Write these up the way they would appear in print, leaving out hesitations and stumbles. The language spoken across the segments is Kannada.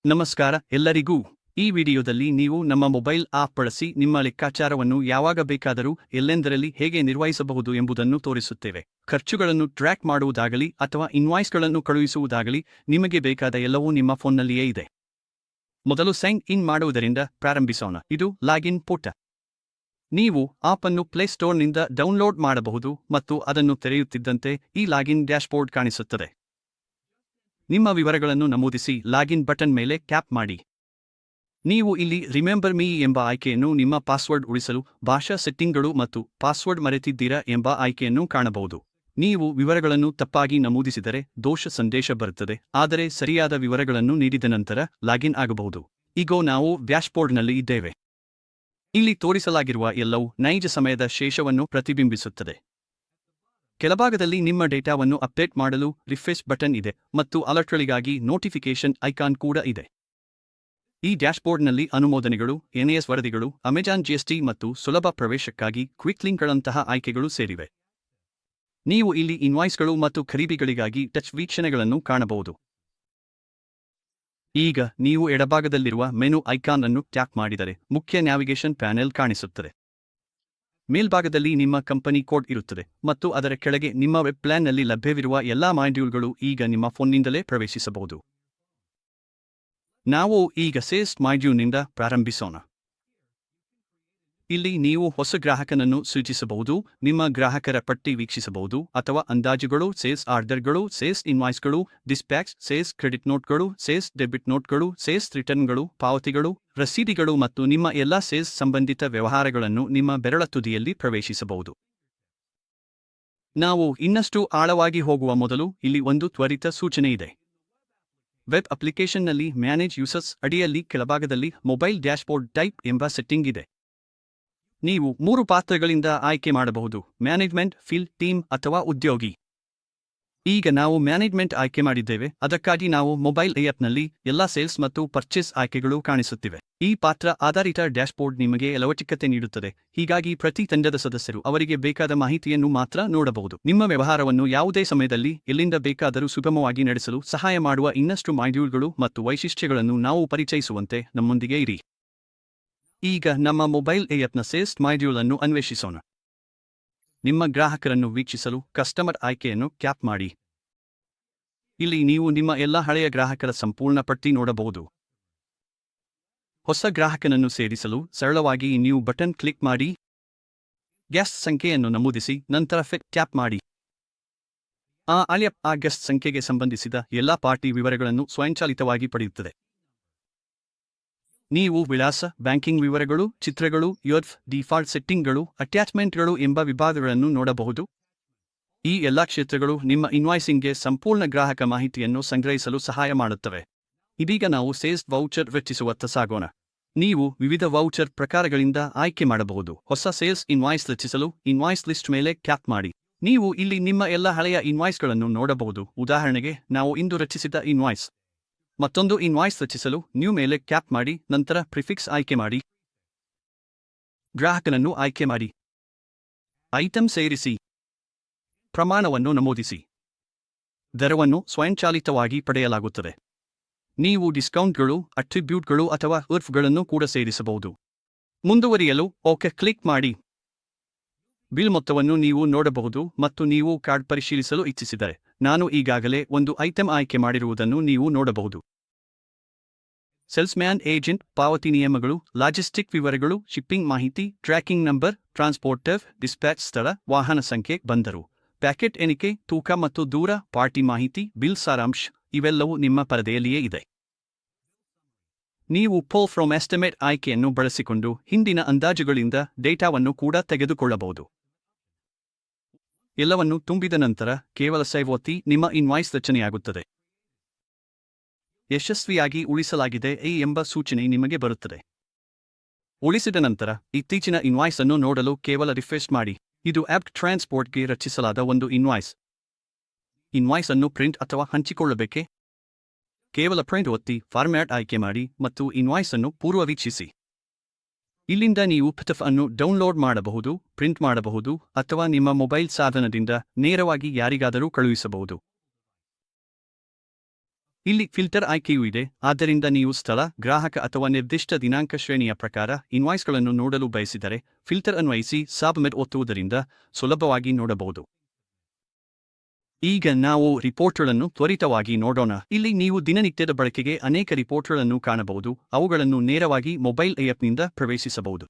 ನಮಸ್ಕಾರ ಎಲ್ಲರಿಗೂ. ಈ ವಿಡಿಯೋದಲ್ಲಿ ನೀವು ನಮ್ಮ ಮೊಬೈಲ್ ಆಪ್ ಬಳಸಿ ನಿಮ್ಮ ಲೆಕ್ಕಾಚಾರವನ್ನು ಯಾವಾಗ ಬೇಕಾದರೂ ಎಲ್ಲೆಂದರಲ್ಲಿ ಹೇಗೆ ನಿರ್ವಹಿಸಬಹುದು ಎಂಬುದನ್ನು ತೋರಿಸುತ್ತೇವೆ. ಖರ್ಚುಗಳನ್ನು ಟ್ರ್ಯಾಕ್ ಮಾಡುವುದಾಗಲಿ ಅಥವಾ ಇನ್ವಾಯ್ಸ್ಗಳನ್ನು ಕಳುಹಿಸುವುದಾಗಲಿ ನಿಮಗೆ ಬೇಕಾದ ಎಲ್ಲವೂ ನಿಮ್ಮ ಫೋನ್ನಲ್ಲಿಯೇ ಇದೆ. ಮೊದಲು ಸೈನ್ ಇನ್ ಮಾಡುವುದರಿಂದ ಪ್ರಾರಂಭಿಸೋಣ. ಇದು ಲಾಗಿನ್ ಪುಟ. ನೀವು ಆಪ್ ಅನ್ನು ಪ್ಲೇಸ್ಟೋರ್ನಿಂದ ಡೌನ್ಲೋಡ್ ಮಾಡಬಹುದು ಮತ್ತು ಅದನ್ನು ತೆರೆಯುತ್ತಿದ್ದಂತೆ ಈ ಲಾಗಿನ್ ಡ್ಯಾಶ್ಬೋರ್ಡ್ ಕಾಣಿಸುತ್ತದೆ. ನಿಮ್ಮ ವಿವರಗಳನ್ನು ನಮೂದಿಸಿ ಲಾಗಿನ್ ಬಟನ್ ಮೇಲೆ ಟ್ಯಾಪ್ ಮಾಡಿ. ನೀವು ಇಲ್ಲಿ ರಿಮೆಂಬರ್ ಮೀ ಎಂಬ ಆಯ್ಕೆಯನ್ನು, ನಿಮ್ಮ ಪಾಸ್ವರ್ಡ್ ಉಳಿಸಲು ಭಾಷಾ ಸೆಟ್ಟಿಂಗ್ಗಳು ಮತ್ತು ಪಾಸ್ವರ್ಡ್ ಮರೆತಿದ್ದೀರಾ ಎಂಬ ಆಯ್ಕೆಯನ್ನು ಕಾಣಬಹುದು. ನೀವು ವಿವರಗಳನ್ನು ತಪ್ಪಾಗಿ ನಮೂದಿಸಿದರೆ ದೋಷ ಸಂದೇಶ ಬರುತ್ತದೆ, ಆದರೆ ಸರಿಯಾದ ವಿವರಗಳನ್ನು ನೀಡಿದ ನಂತರ ಲಾಗಿನ್ ಆಗಬಹುದು. ಈಗ ನಾವು ಡ್ಯಾಶ್ಬೋರ್ಡ್ನಲ್ಲಿ ಇದ್ದೇವೆ. ಇಲ್ಲಿ ತೋರಿಸಲಾಗಿರುವ ಎಲ್ಲವೂ ನೈಜ ಸಮಯದ ಶೇಷವನ್ನು ಪ್ರತಿಬಿಂಬಿಸುತ್ತದೆ. ಕೆಳಭಾಗದಲ್ಲಿ ನಿಮ್ಮ ಡೇಟಾವನ್ನು ಅಪ್ಡೇಟ್ ಮಾಡಲು ರಿಫ್ರೆಶ್ ಬಟನ್ ಇದೆ ಮತ್ತು ಅಲರ್ಟ್ಗಳಿಗಾಗಿ ನೋಟಿಫಿಕೇಷನ್ ಐಕಾನ್ ಕೂಡ ಇದೆ. ಈ ಡ್ಯಾಶ್ಬೋರ್ಡ್ನಲ್ಲಿ ಅನುಮೋದನೆಗಳು, NAS ವರದಿಗಳು, ಅಮೆಜಾನ್ GST ಮತ್ತು ಸುಲಭ ಪ್ರವೇಶಕ್ಕಾಗಿ ಕ್ವಿಕ್ ಲಿಂಕ್ಗಳಂತಹ ಆಯ್ಕೆಗಳು ಸೇರಿವೆ. ನೀವು ಇಲ್ಲಿ ಇನ್ವಾಯ್ಸ್ಗಳು ಮತ್ತು ಖರೀದಿಗಳಿಗಾಗಿ ಟಚ್ ವೀಕ್ಷಣೆಗಳನ್ನು ಕಾಣಬಹುದು. ಈಗ ನೀವು ಎಡಭಾಗದಲ್ಲಿರುವ ಮೆನು ಐಕಾನ್ ಅನ್ನು ಟ್ಯಾಪ್ ಮಾಡಿದರೆ ಮುಖ್ಯ ನ್ಯಾವಿಗೇಷನ್ ಪ್ಯಾನೆಲ್ ಕಾಣಿಸುತ್ತದೆ. ಮೇಲ್ಭಾಗದಲ್ಲಿ ನಿಮ್ಮ ಕಂಪನಿ ಕೋಡ್ ಇರುತ್ತದೆ ಮತ್ತು ಅದರ ಕೆಳಗೆ ನಿಮ್ಮ ವೆಬ್ ಪ್ಲಾನ್ನಲ್ಲಿ ಲಭ್ಯವಿರುವ ಎಲ್ಲಾ ಮಾಡ್ಯೂಲ್ಗಳು. ಈಗ ನಿಮ್ಮ ಫೋನ್ನಿಂದಲೇ ಪ್ರವೇಶಿಸಬಹುದು. ನಾವು ಈಗ ಸೇಲ್ಸ್ ಮಾಡ್ಯೂಲ್ನಿಂದ ಪ್ರಾರಂಭಿಸೋಣ. ಇಲ್ಲಿ ನೀವು ಹೊಸ ಗ್ರಾಹಕನನ್ನು ಸೂಚಿಸಬಹುದು, ನಿಮ್ಮ ಗ್ರಾಹಕರ ಪಟ್ಟಿ ವೀಕ್ಷಿಸಬಹುದು ಅಥವಾ ಅಂದಾಜುಗಳು, ಸೇಲ್ಸ್ ಆರ್ಡರ್ಗಳು, ಸೇಲ್ಸ್ ಇನ್ವಾಯ್ಸ್ಗಳು, ಡಿಸ್ಪ್ಯಾಚ್, ಸೇಲ್ಸ್ ಕ್ರೆಡಿಟ್ ನೋಟ್ಗಳು, ಸೇಲ್ಸ್ ಡೆಬಿಟ್ ನೋಟ್ಗಳು, ಸೇಲ್ಸ್ ರಿಟರ್ನ್ಗಳು, ಪಾವತಿಗಳು, ರಸೀದಿಗಳು ಮತ್ತು ನಿಮ್ಮ ಎಲ್ಲಾ ಸೇಲ್ಸ್ ಸಂಬಂಧಿತ ವ್ಯವಹಾರಗಳನ್ನು ನಿಮ್ಮ ಬೆರಳ ತುದಿಯಲ್ಲಿ ಪ್ರವೇಶಿಸಬಹುದು. ನಾವು ಇನ್ನಷ್ಟು ಆಳವಾಗಿ ಹೋಗುವ ಮೊದಲು ಇಲ್ಲಿ ಒಂದು ತ್ವರಿತ ಸೂಚನೆ ಇದೆ. ವೆಬ್ ಅಪ್ಲಿಕೇಶನ್ನಲ್ಲಿ ಮ್ಯಾನೇಜ್ ಯೂಸರ್ಸ್ ಅಡಿಯಲ್ಲಿ ಕೆಳಭಾಗದಲ್ಲಿ ಮೊಬೈಲ್ ಡ್ಯಾಶ್ಬೋರ್ಡ್ ಟೈಪ್ ಎಂಬ ಸೆಟ್ಟಿಂಗ್ ಇದೆ. ನೀವು 3 ಪಾತ್ರಗಳಿಂದ ಆಯ್ಕೆ ಮಾಡಬಹುದು: ಮ್ಯಾನೇಜ್ಮೆಂಟ್, ಫೀಲ್ಡ್, ಟೀಮ್ ಅಥವಾ ಉದ್ಯೋಗಿ. ಈಗ ನಾವು ಮ್ಯಾನೇಜ್ಮೆಂಟ್ ಆಯ್ಕೆ ಮಾಡಿದ್ದೇವೆ, ಅದಕ್ಕಾಗಿ ನಾವು ಮೊಬೈಲ್ ಆ್ಯಪ್ನಲ್ಲಿ ಎಲ್ಲಾ ಸೇಲ್ಸ್ ಮತ್ತು ಪರ್ಚೇಸ್ ಆಯ್ಕೆಗಳು ಕಾಣಿಸುತ್ತಿವೆ. ಈ ಪಾತ್ರ ಆಧಾರಿತ ಡ್ಯಾಶ್ಬೋರ್ಡ್ ನಿಮಗೆ ಲವಚಿಕತೆ ನೀಡುತ್ತದೆ, ಹೀಗಾಗಿ ಪ್ರತಿ ತಂಡದ ಸದಸ್ಯರು ಅವರಿಗೆ ಬೇಕಾದ ಮಾಹಿತಿಯನ್ನು ಮಾತ್ರ ನೋಡಬಹುದು. ನಿಮ್ಮ ವ್ಯವಹಾರವನ್ನು ಯಾವುದೇ ಸಮಯದಲ್ಲಿ ಎಲ್ಲಿಂದ ಬೇಕಾದರೂ ಸುಗಮವಾಗಿ ನಡೆಸಲು ಸಹಾಯ ಮಾಡುವ ಇನ್ನಷ್ಟು ಮಾಡ್ಯೂಲ್ಗಳು ಮತ್ತು ವೈಶಿಷ್ಟ್ಯಗಳನ್ನು ನಾವು ಪರಿಚಯಿಸುವಂತೆ ನಮ್ಮೊಂದಿಗೆ ಇರಿ. ಈಗ ನಮ್ಮ ಮೊಬೈಲ್ ಆ್ಯಪ್ನ ಸೇಲ್ಸ್ ಮಾಡ್ಯೂಲ್ ಅನ್ನು ಅನ್ವೇಷಿಸೋಣ. ನಿಮ್ಮ ಗ್ರಾಹಕರನ್ನು ವೀಕ್ಷಿಸಲು ಕಸ್ಟಮರ್ ಆಯ್ಕೆಯನ್ನು ಟ್ಯಾಪ್ ಮಾಡಿ. ಇಲ್ಲಿ ನೀವು ನಿಮ್ಮ ಎಲ್ಲ ಹಳೆಯ ಗ್ರಾಹಕರ ಸಂಪೂರ್ಣ ಪಟ್ಟಿ ನೋಡಬಹುದು. ಹೊಸ ಗ್ರಾಹಕನನ್ನು ಸೇರಿಸಲು ಸರಳವಾಗಿ ನ್ಯೂ ಬಟನ್ ಕ್ಲಿಕ್ ಮಾಡಿ. ಗೆಸ್ಟ್ ಸಂಖ್ಯೆಯನ್ನು ನಮೂದಿಸಿ, ನಂತರ ಫಿಟ್ ಟ್ಯಾಪ್ ಮಾಡಿ. ಆ ಗೆಸ್ಟ್ ಸಂಖ್ಯೆಗೆ ಸಂಬಂಧಿಸಿದ ಎಲ್ಲಾ ಪಾರ್ಟಿ ವಿವರಗಳನ್ನು ಸ್ವಯಂಚಾಲಿತವಾಗಿ ಪಡೆಯುತ್ತದೆ. ನೀವು ವಿಳಾಸ, ಬ್ಯಾಂಕಿಂಗ್ ವಿವರಗಳು, ಚಿತ್ರಗಳು, ಡಿಫಾಲ್ಟ್ ಸೆಟ್ಟಿಂಗ್ಗಳು, ಅಟ್ಯಾಚ್ಮೆಂಟ್ಗಳು ಎಂಬ ವಿಭಾಗಗಳನ್ನು ನೋಡಬಹುದು. ಈ ಎಲ್ಲಾ ಕ್ಷೇತ್ರಗಳು ನಿಮ್ಮ ಇನ್ವಾಯ್ಸಿಂಗ್ಗೆ ಸಂಪೂರ್ಣ ಗ್ರಾಹಕ ಮಾಹಿತಿಯನ್ನು ಸಂಗ್ರಹಿಸಲು ಸಹಾಯ ಮಾಡುತ್ತವೆ. ಇದೀಗ ನಾವು ಸೇಲ್ಸ್ ವೌಚರ್ ರಚಿಸುವತ್ತ ಸಾಗೋಣ. ನೀವು ವಿವಿಧ ವೌಚರ್ ಪ್ರಕಾರಗಳಿಂದ ಆಯ್ಕೆ ಮಾಡಬಹುದು. ಹೊಸ ಸೇಲ್ಸ್ ಇನ್ವಾಯ್ಸ್ ರಚಿಸಲು ಇನ್ವಾಯ್ಸ್ ಲಿಸ್ಟ್ ಮೇಲೆ ಟ್ಯಾಪ್ ಮಾಡಿ. ನೀವು ಇಲ್ಲಿ ನಿಮ್ಮ ಎಲ್ಲ ಹಳೆಯ ಇನ್ವಾಯ್ಸ್ಗಳನ್ನು ನೋಡಬಹುದು. ಉದಾಹರಣೆಗೆ, ನಾವು ಇಂದು ರಚಿಸಿದ ಇನ್ವಾಯ್ಸ್. ಮತ್ತೊಂದು ಇನ್ವಾಯ್ಸ್ ರಚಿಸಲು ನ್ಯೂ ಮೇಲೆ ಟ್ಯಾಪ್ ಮಾಡಿ, ನಂತರ ಪ್ರಿಫಿಕ್ಸ್ ಆಯ್ಕೆ ಮಾಡಿ. ಗ್ರಾಹಕನನ್ನು ಆಯ್ಕೆ ಮಾಡಿ. ಐಟಂ ಸೇರಿಸಿ. ಪ್ರಮಾಣವನ್ನು ನಮೂದಿಸಿ. ದರವನ್ನು ಸ್ವಯಂಚಾಲಿತವಾಗಿ ಪಡೆಯಲಾಗುತ್ತದೆ. ನೀವು ಡಿಸ್ಕೌಂಟ್ಗಳು, ಅಟ್ರಿಬ್ಯೂಟ್ಗಳು ಅಥವಾ ಉರ್ಫ್ಗಳನ್ನು ಕೂಡ ಸೇರಿಸಬಹುದು. ಮುಂದುವರಿಯಲು ಓಕೆ ಕ್ಲಿಕ್ ಮಾಡಿ. ಬಿಲ್ ಮೊತ್ತವನ್ನು ನೀವು ನೋಡಬಹುದು ಮತ್ತು ನೀವು ಕಾರ್ಡ್ ಪರಿಶೀಲಿಸಲು ಇಚ್ಛಿಸಿದರೆ, ನಾನು ಈಗಾಗಲೇ ಒಂದು ಐಟಂ ಆಯ್ಕೆ ಮಾಡಿರುವುದನ್ನು ನೀವು ನೋಡಬಹುದು. ಸೇಲ್ಸ್ಮ್ಯಾನ್ ಏಜೆಂಟ್, ಪಾವತಿ ನಿಯಮಗಳು, ಲಾಜಿಸ್ಟಿಕ್ ವಿವರಗಳು, ಶಿಪ್ಪಿಂಗ್ ಮಾಹಿತಿ, ಟ್ರ್ಯಾಕಿಂಗ್ ನಂಬರ್, ಟ್ರಾನ್ಸ್ಪೋರ್ಟರ್, ಡಿಸ್ಪ್ಯಾಚ್ ಸ್ಥಳ, ವಾಹನ ಸಂಖ್ಯೆ, ಬಂದರು, ಪ್ಯಾಕೆಟ್ ಎಣಿಕೆ, ತೂಕ ಮತ್ತು ದೂರ, ಪಾರ್ಟಿ ಮಾಹಿತಿ, ಬಿಲ್ ಸಾರಾಂಶ ಇವೆಲ್ಲವೂ ನಿಮ್ಮ ಪರದೆಯಲ್ಲಿಯೇ ಇದೆ. ನೀವು ಪುಲ್ ಫ್ರಮ್ ಎಸ್ಟಿಮೇಟ್ ಆಯ್ಕೆಯನ್ನು ಬಳಸಿಕೊಂಡು ಹಿಂದಿನ ಅಂದಾಜುಗಳಿಂದ ಡೇಟಾವನ್ನು ಕೂಡ ತೆಗೆದುಕೊಳ್ಳಬಹುದು. ಎಲ್ಲವನ್ನು ತುಂಬಿದ ನಂತರ ಕೇವಲ ಸೇವ್ ಒತ್ತಿ, ನಿಮ್ಮ ಇನ್ವಾಯ್ಸ್ ರಚನೆಯಾಗುತ್ತದೆ. ಯಶಸ್ವಿಯಾಗಿ ಉಳಿಸಲಾಗಿದೆ ಎಂಬ ಸೂಚನೆ ನಿಮಗೆ ಬರುತ್ತದೆ. ಉಳಿಸಿದ ನಂತರ ಇತ್ತೀಚಿನ ಇನ್ವಾಯ್ಸ್ ಅನ್ನು ನೋಡಲು ಕೇವಲ ರಿಫ್ರೆಶ್ ಮಾಡಿ. ಇದು ಆ್ಯಪ್ ಟ್ರಾನ್ಸ್ಪೋರ್ಟ್ಗೆ ರಚಿಸಲಾದ ಒಂದು ಇನ್ವಾಯ್ಸ್. ಇನ್ವಾಯ್ಸ್ ಅನ್ನು ಪ್ರಿಂಟ್ ಅಥವಾ ಹಂಚಿಕೊಳ್ಳಬೇಕೆ? ಕೇವಲ ಪ್ರಿಂಟ್ ಒತ್ತಿ, ಫಾರ್ಮ್ಯಾಟ್ ಆಯ್ಕೆ ಮಾಡಿ ಮತ್ತು ಇನ್ವಾಯ್ಸ್ ಅನ್ನು ಪೂರ್ವವೀಕ್ಷಿಸಿ. ಇಲ್ಲಿಂದ ನೀವು PDF ಅನ್ನು ಡೌನ್ಲೋಡ್ ಮಾಡಬಹುದು, ಪ್ರಿಂಟ್ ಮಾಡಬಹುದು ಅಥವಾ ನಿಮ್ಮ ಮೊಬೈಲ್ ಸಾಧನದಿಂದ ನೇರವಾಗಿ ಯಾರಿಗಾದರೂ ಕಳುಹಿಸಬಹುದು. ಇಲ್ಲಿ ಫಿಲ್ಟರ್ ಆಯ್ಕೆಯೂ ಇದೆ, ಆದ್ದರಿಂದ ನೀವು ಸ್ಥಳ, ಗ್ರಾಹಕ ಅಥವಾ ನಿರ್ದಿಷ್ಟ ದಿನಾಂಕ ಶ್ರೇಣಿಯ ಪ್ರಕಾರ ಇನ್ವಾಯ್ಸ್ಗಳನ್ನು ನೋಡಲು ಬಯಸಿದರೆ ಫಿಲ್ಟರ್ ಅನ್ವಯಿಸಿ ಸಬ್ಮಿಟ್ ಒತ್ತುವುದರಿಂದ ಸುಲಭವಾಗಿ ನೋಡಬಹುದು. ಈಗ ನಾವು ರಿಪೋರ್ಟ್ಗಳನ್ನು ತ್ವರಿತವಾಗಿ ನೋಡೋಣ. ಇಲ್ಲಿ ನೀವು ದಿನನಿತ್ಯದ ಬಳಕೆಗೆ ಅನೇಕ ರಿಪೋರ್ಟ್ಗಳನ್ನು ಕಾಣಬಹುದು. ಅವುಗಳನ್ನು ನೇರವಾಗಿ ಮೊಬೈಲ್ ಆ್ಯಪ್ನಿಂದ ಪ್ರವೇಶಿಸಬಹುದು.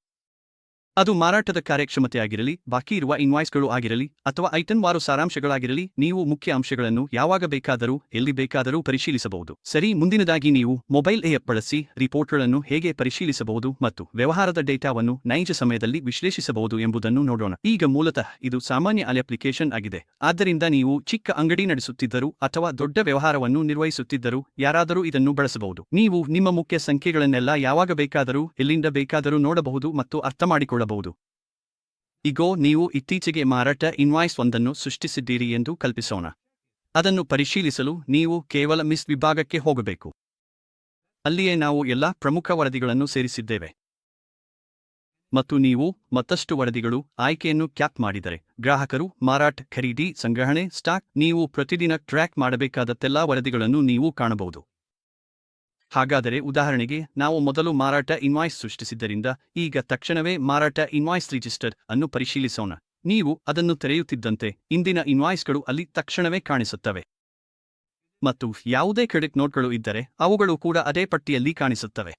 ಅದು ಮಾರಾಟದ ಕಾರ್ಯಕ್ಷಮತೆಯಾಗಿರಲಿ, ಬಾಕಿ ಇರುವ ಇನ್ವಾಯ್ಸ್ಗಳು ಆಗಿರಲಿ, ಅಥವಾ ಐಟಂವಾರು ಸಾರಾಂಶಗಳಾಗಿರಲಿ, ನೀವು ಮುಖ್ಯ ಅಂಶಗಳನ್ನು ಯಾವಾಗ ಬೇಕಾದರೂ ಎಲ್ಲಿ ಬೇಕಾದರೂ ಪರಿಶೀಲಿಸಬಹುದು. ಸರಿ, ಮುಂದಿನದಾಗಿ ನೀವು ಮೊಬೈಲ್ ಆ್ಯಪ್ ಬಳಸಿ ರಿಪೋರ್ಟ್ಗಳನ್ನು ಹೇಗೆ ಪರಿಶೀಲಿಸಬಹುದು ಮತ್ತು ವ್ಯವಹಾರದ ಡೇಟಾವನ್ನು ನೈಜ ಸಮಯದಲ್ಲಿ ವಿಶ್ಲೇಷಿಸಬಹುದು ಎಂಬುದನ್ನು ನೋಡೋಣ. ಈಗ ಮೂಲತಃ ಇದು ಸಾಮಾನ್ಯ ಅಪ್ಲಿಕೇಶನ್ ಆಗಿದೆ. ಆದ್ದರಿಂದ ನೀವು ಚಿಕ್ಕ ಅಂಗಡಿ ನಡೆಸುತ್ತಿದ್ದರೂ ಅಥವಾ ದೊಡ್ಡ ವ್ಯವಹಾರವನ್ನು ನಿರ್ವಹಿಸುತ್ತಿದ್ದರೂ ಯಾರಾದರೂ ಇದನ್ನು ಬಳಸಬಹುದು. ನೀವು ನಿಮ್ಮ ಮುಖ್ಯ ಸಂಖ್ಯೆಗಳನ್ನೆಲ್ಲ ಯಾವಾಗ ಬೇಕಾದರೂ ಎಲ್ಲಿಂದ ಬೇಕಾದರೂ ನೋಡಬಹುದು ಮತ್ತು ಅರ್ಥಮಾಡಿಕೊಳ್ಳಬಹುದು. ಈಗ ನೀವು ಇತ್ತೀಚೆಗೆ ಮಾರಾಟ ಇನ್ವಾಯ್ಸ್ ಒಂದನ್ನು ಸೃಷ್ಟಿಸಿದ್ದೀರಿ ಎಂದು ಕಲ್ಪಿಸೋಣ. ಅದನ್ನು ಪರಿಶೀಲಿಸಲು ನೀವು ಕೇವಲ ಮಿಸ್ ವಿಭಾಗಕ್ಕೆ ಹೋಗಬೇಕು. ಅಲ್ಲಿಯೇ ನಾವು ಎಲ್ಲಾ ಪ್ರಮುಖ ವರದಿಗಳನ್ನು ಸೇರಿಸಿದ್ದೇವೆ. ಮತ್ತು ನೀವು ಮತ್ತಷ್ಟು ವರದಿಗಳು ಆಯ್ಕೆಯನ್ನು ಕ್ಯಾಪ್ ಮಾಡಿದರೆ ಗ್ರಾಹಕರು, ಮಾರಾಟ, ಖರೀದಿ, ಸಂಗ್ರಹಣೆ, ಸ್ಟಾಕ್, ನೀವು ಪ್ರತಿದಿನ ಟ್ರ್ಯಾಕ್ ಮಾಡಬೇಕಾದತ್ತೆಲ್ಲಾ ವರದಿಗಳನ್ನು ನೀವು ಕಾಣಬಹುದು. ಹಾಗಾದರೆ ಉದಾಹರಣೆಗೆ ನಾವು ಮೊದಲು ಮಾರಾಟ ಇನ್ವಾಯ್ಸ್ ಸೃಷ್ಟಿಸಿದ್ದರಿಂದ ಈಗ ತಕ್ಷಣವೇ ಮಾರಾಟ ಇನ್ವಾಯ್ಸ್ ರಿಜಿಸ್ಟರ್ ಅನ್ನು ಪರಿಶೀಲಿಸೋಣ. ನೀವು ಅದನ್ನು ತೆರೆಯುತ್ತಿದ್ದಂತೆ ಇಂದಿನ ಇನ್ವಾಯ್ಸ್ಗಳು ಅಲ್ಲಿ ತಕ್ಷಣವೇ ಕಾಣಿಸುತ್ತವೆ. ಮತ್ತು ಯಾವುದೇ ಕ್ರೆಡಿಟ್ ನೋಟ್ಗಳು ಇದ್ದರೆ ಅವುಗಳು ಕೂಡ ಅದೇ ಪಟ್ಟಿಯಲ್ಲಿ ಕಾಣಿಸುತ್ತವೆ.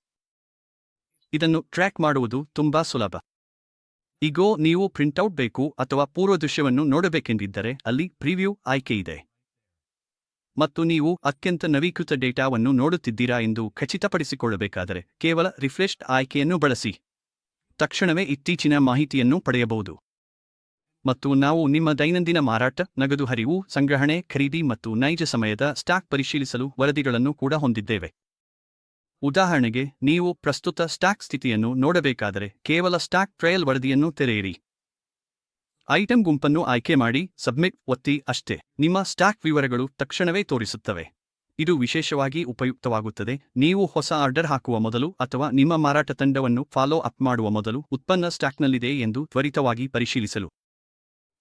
ಇದನ್ನು ಟ್ರ್ಯಾಕ್ ಮಾಡುವುದು ತುಂಬಾ ಸುಲಭ. ಈಗ ನೀವು ಪ್ರಿಂಟೌಟ್ ಬೇಕು ಅಥವಾ ಪೂರ್ವದೃಶ್ಯವನ್ನು ನೋಡಬೇಕೆಂದಿದ್ದರೆ ಅಲ್ಲಿ ಪ್ರಿವ್ಯೂ ಆಯ್ಕೆ ಇದೆ. ಮತ್ತು ನೀವು ಅತ್ಯಂತ ನವೀಕೃತ ಡೇಟಾವನ್ನು ನೋಡುತ್ತಿದ್ದೀರಾ ಎಂದು ಖಚಿತಪಡಿಸಿಕೊಳ್ಳಬೇಕಾದರೆ ಕೇವಲ ರಿಫ್ರೆಶ್ಡ್ ಆಯ್ಕೆಯನ್ನು ಬಳಸಿ. ತಕ್ಷಣವೇ ಇತ್ತೀಚಿನ ಮಾಹಿತಿಯನ್ನು ಪಡೆಯಬಹುದು. ಮತ್ತು ನಾವು ನಿಮ್ಮ ದೈನಂದಿನ ಮಾರಾಟ, ನಗದು ಹರಿವು, ಸಂಗ್ರಹಣೆ, ಖರೀದಿ ಮತ್ತು ನೈಜ ಸಮಯದ ಸ್ಟಾಕ್ ಪರಿಶೀಲಿಸಲು ವರದಿಗಳನ್ನು ಕೂಡ ಹೊಂದಿದ್ದೇವೆ. ಉದಾಹರಣೆಗೆ, ನೀವು ಪ್ರಸ್ತುತ ಸ್ಟಾಕ್ ಸ್ಥಿತಿಯನ್ನು ನೋಡಬೇಕಾದರೆ ಕೇವಲ ಸ್ಟಾಕ್ ಟ್ರಯಲ್ ವರದಿಯನ್ನು ತೆರೆಯಿರಿ. ಐಟಂ ಗುಂಪನ್ನು ಆಯ್ಕೆ ಮಾಡಿ, ಸಬ್ಮಿಟ್ ಒತ್ತಿ ಅಷ್ಟೇ. ನಿಮ್ಮ ಸ್ಟಾಕ್ ವಿವರಗಳು ತಕ್ಷಣವೇ ತೋರಿಸುತ್ತವೆ. ಇದು ವಿಶೇಷವಾಗಿ ಉಪಯುಕ್ತವಾಗುತ್ತದೆ ನೀವು ಹೊಸ ಆರ್ಡರ್ ಹಾಕುವ ಮೊದಲು ಅಥವಾ ನಿಮ್ಮ ಮಾರಾಟ ತಂಡವನ್ನು ಫಾಲೋ ಅಪ್ ಮಾಡುವ ಮೊದಲು ಉತ್ಪನ್ನ ಸ್ಟಾಕ್ನಲ್ಲಿದೆ ಎಂದು ತ್ವರಿತವಾಗಿ ಪರಿಶೀಲಿಸಲು.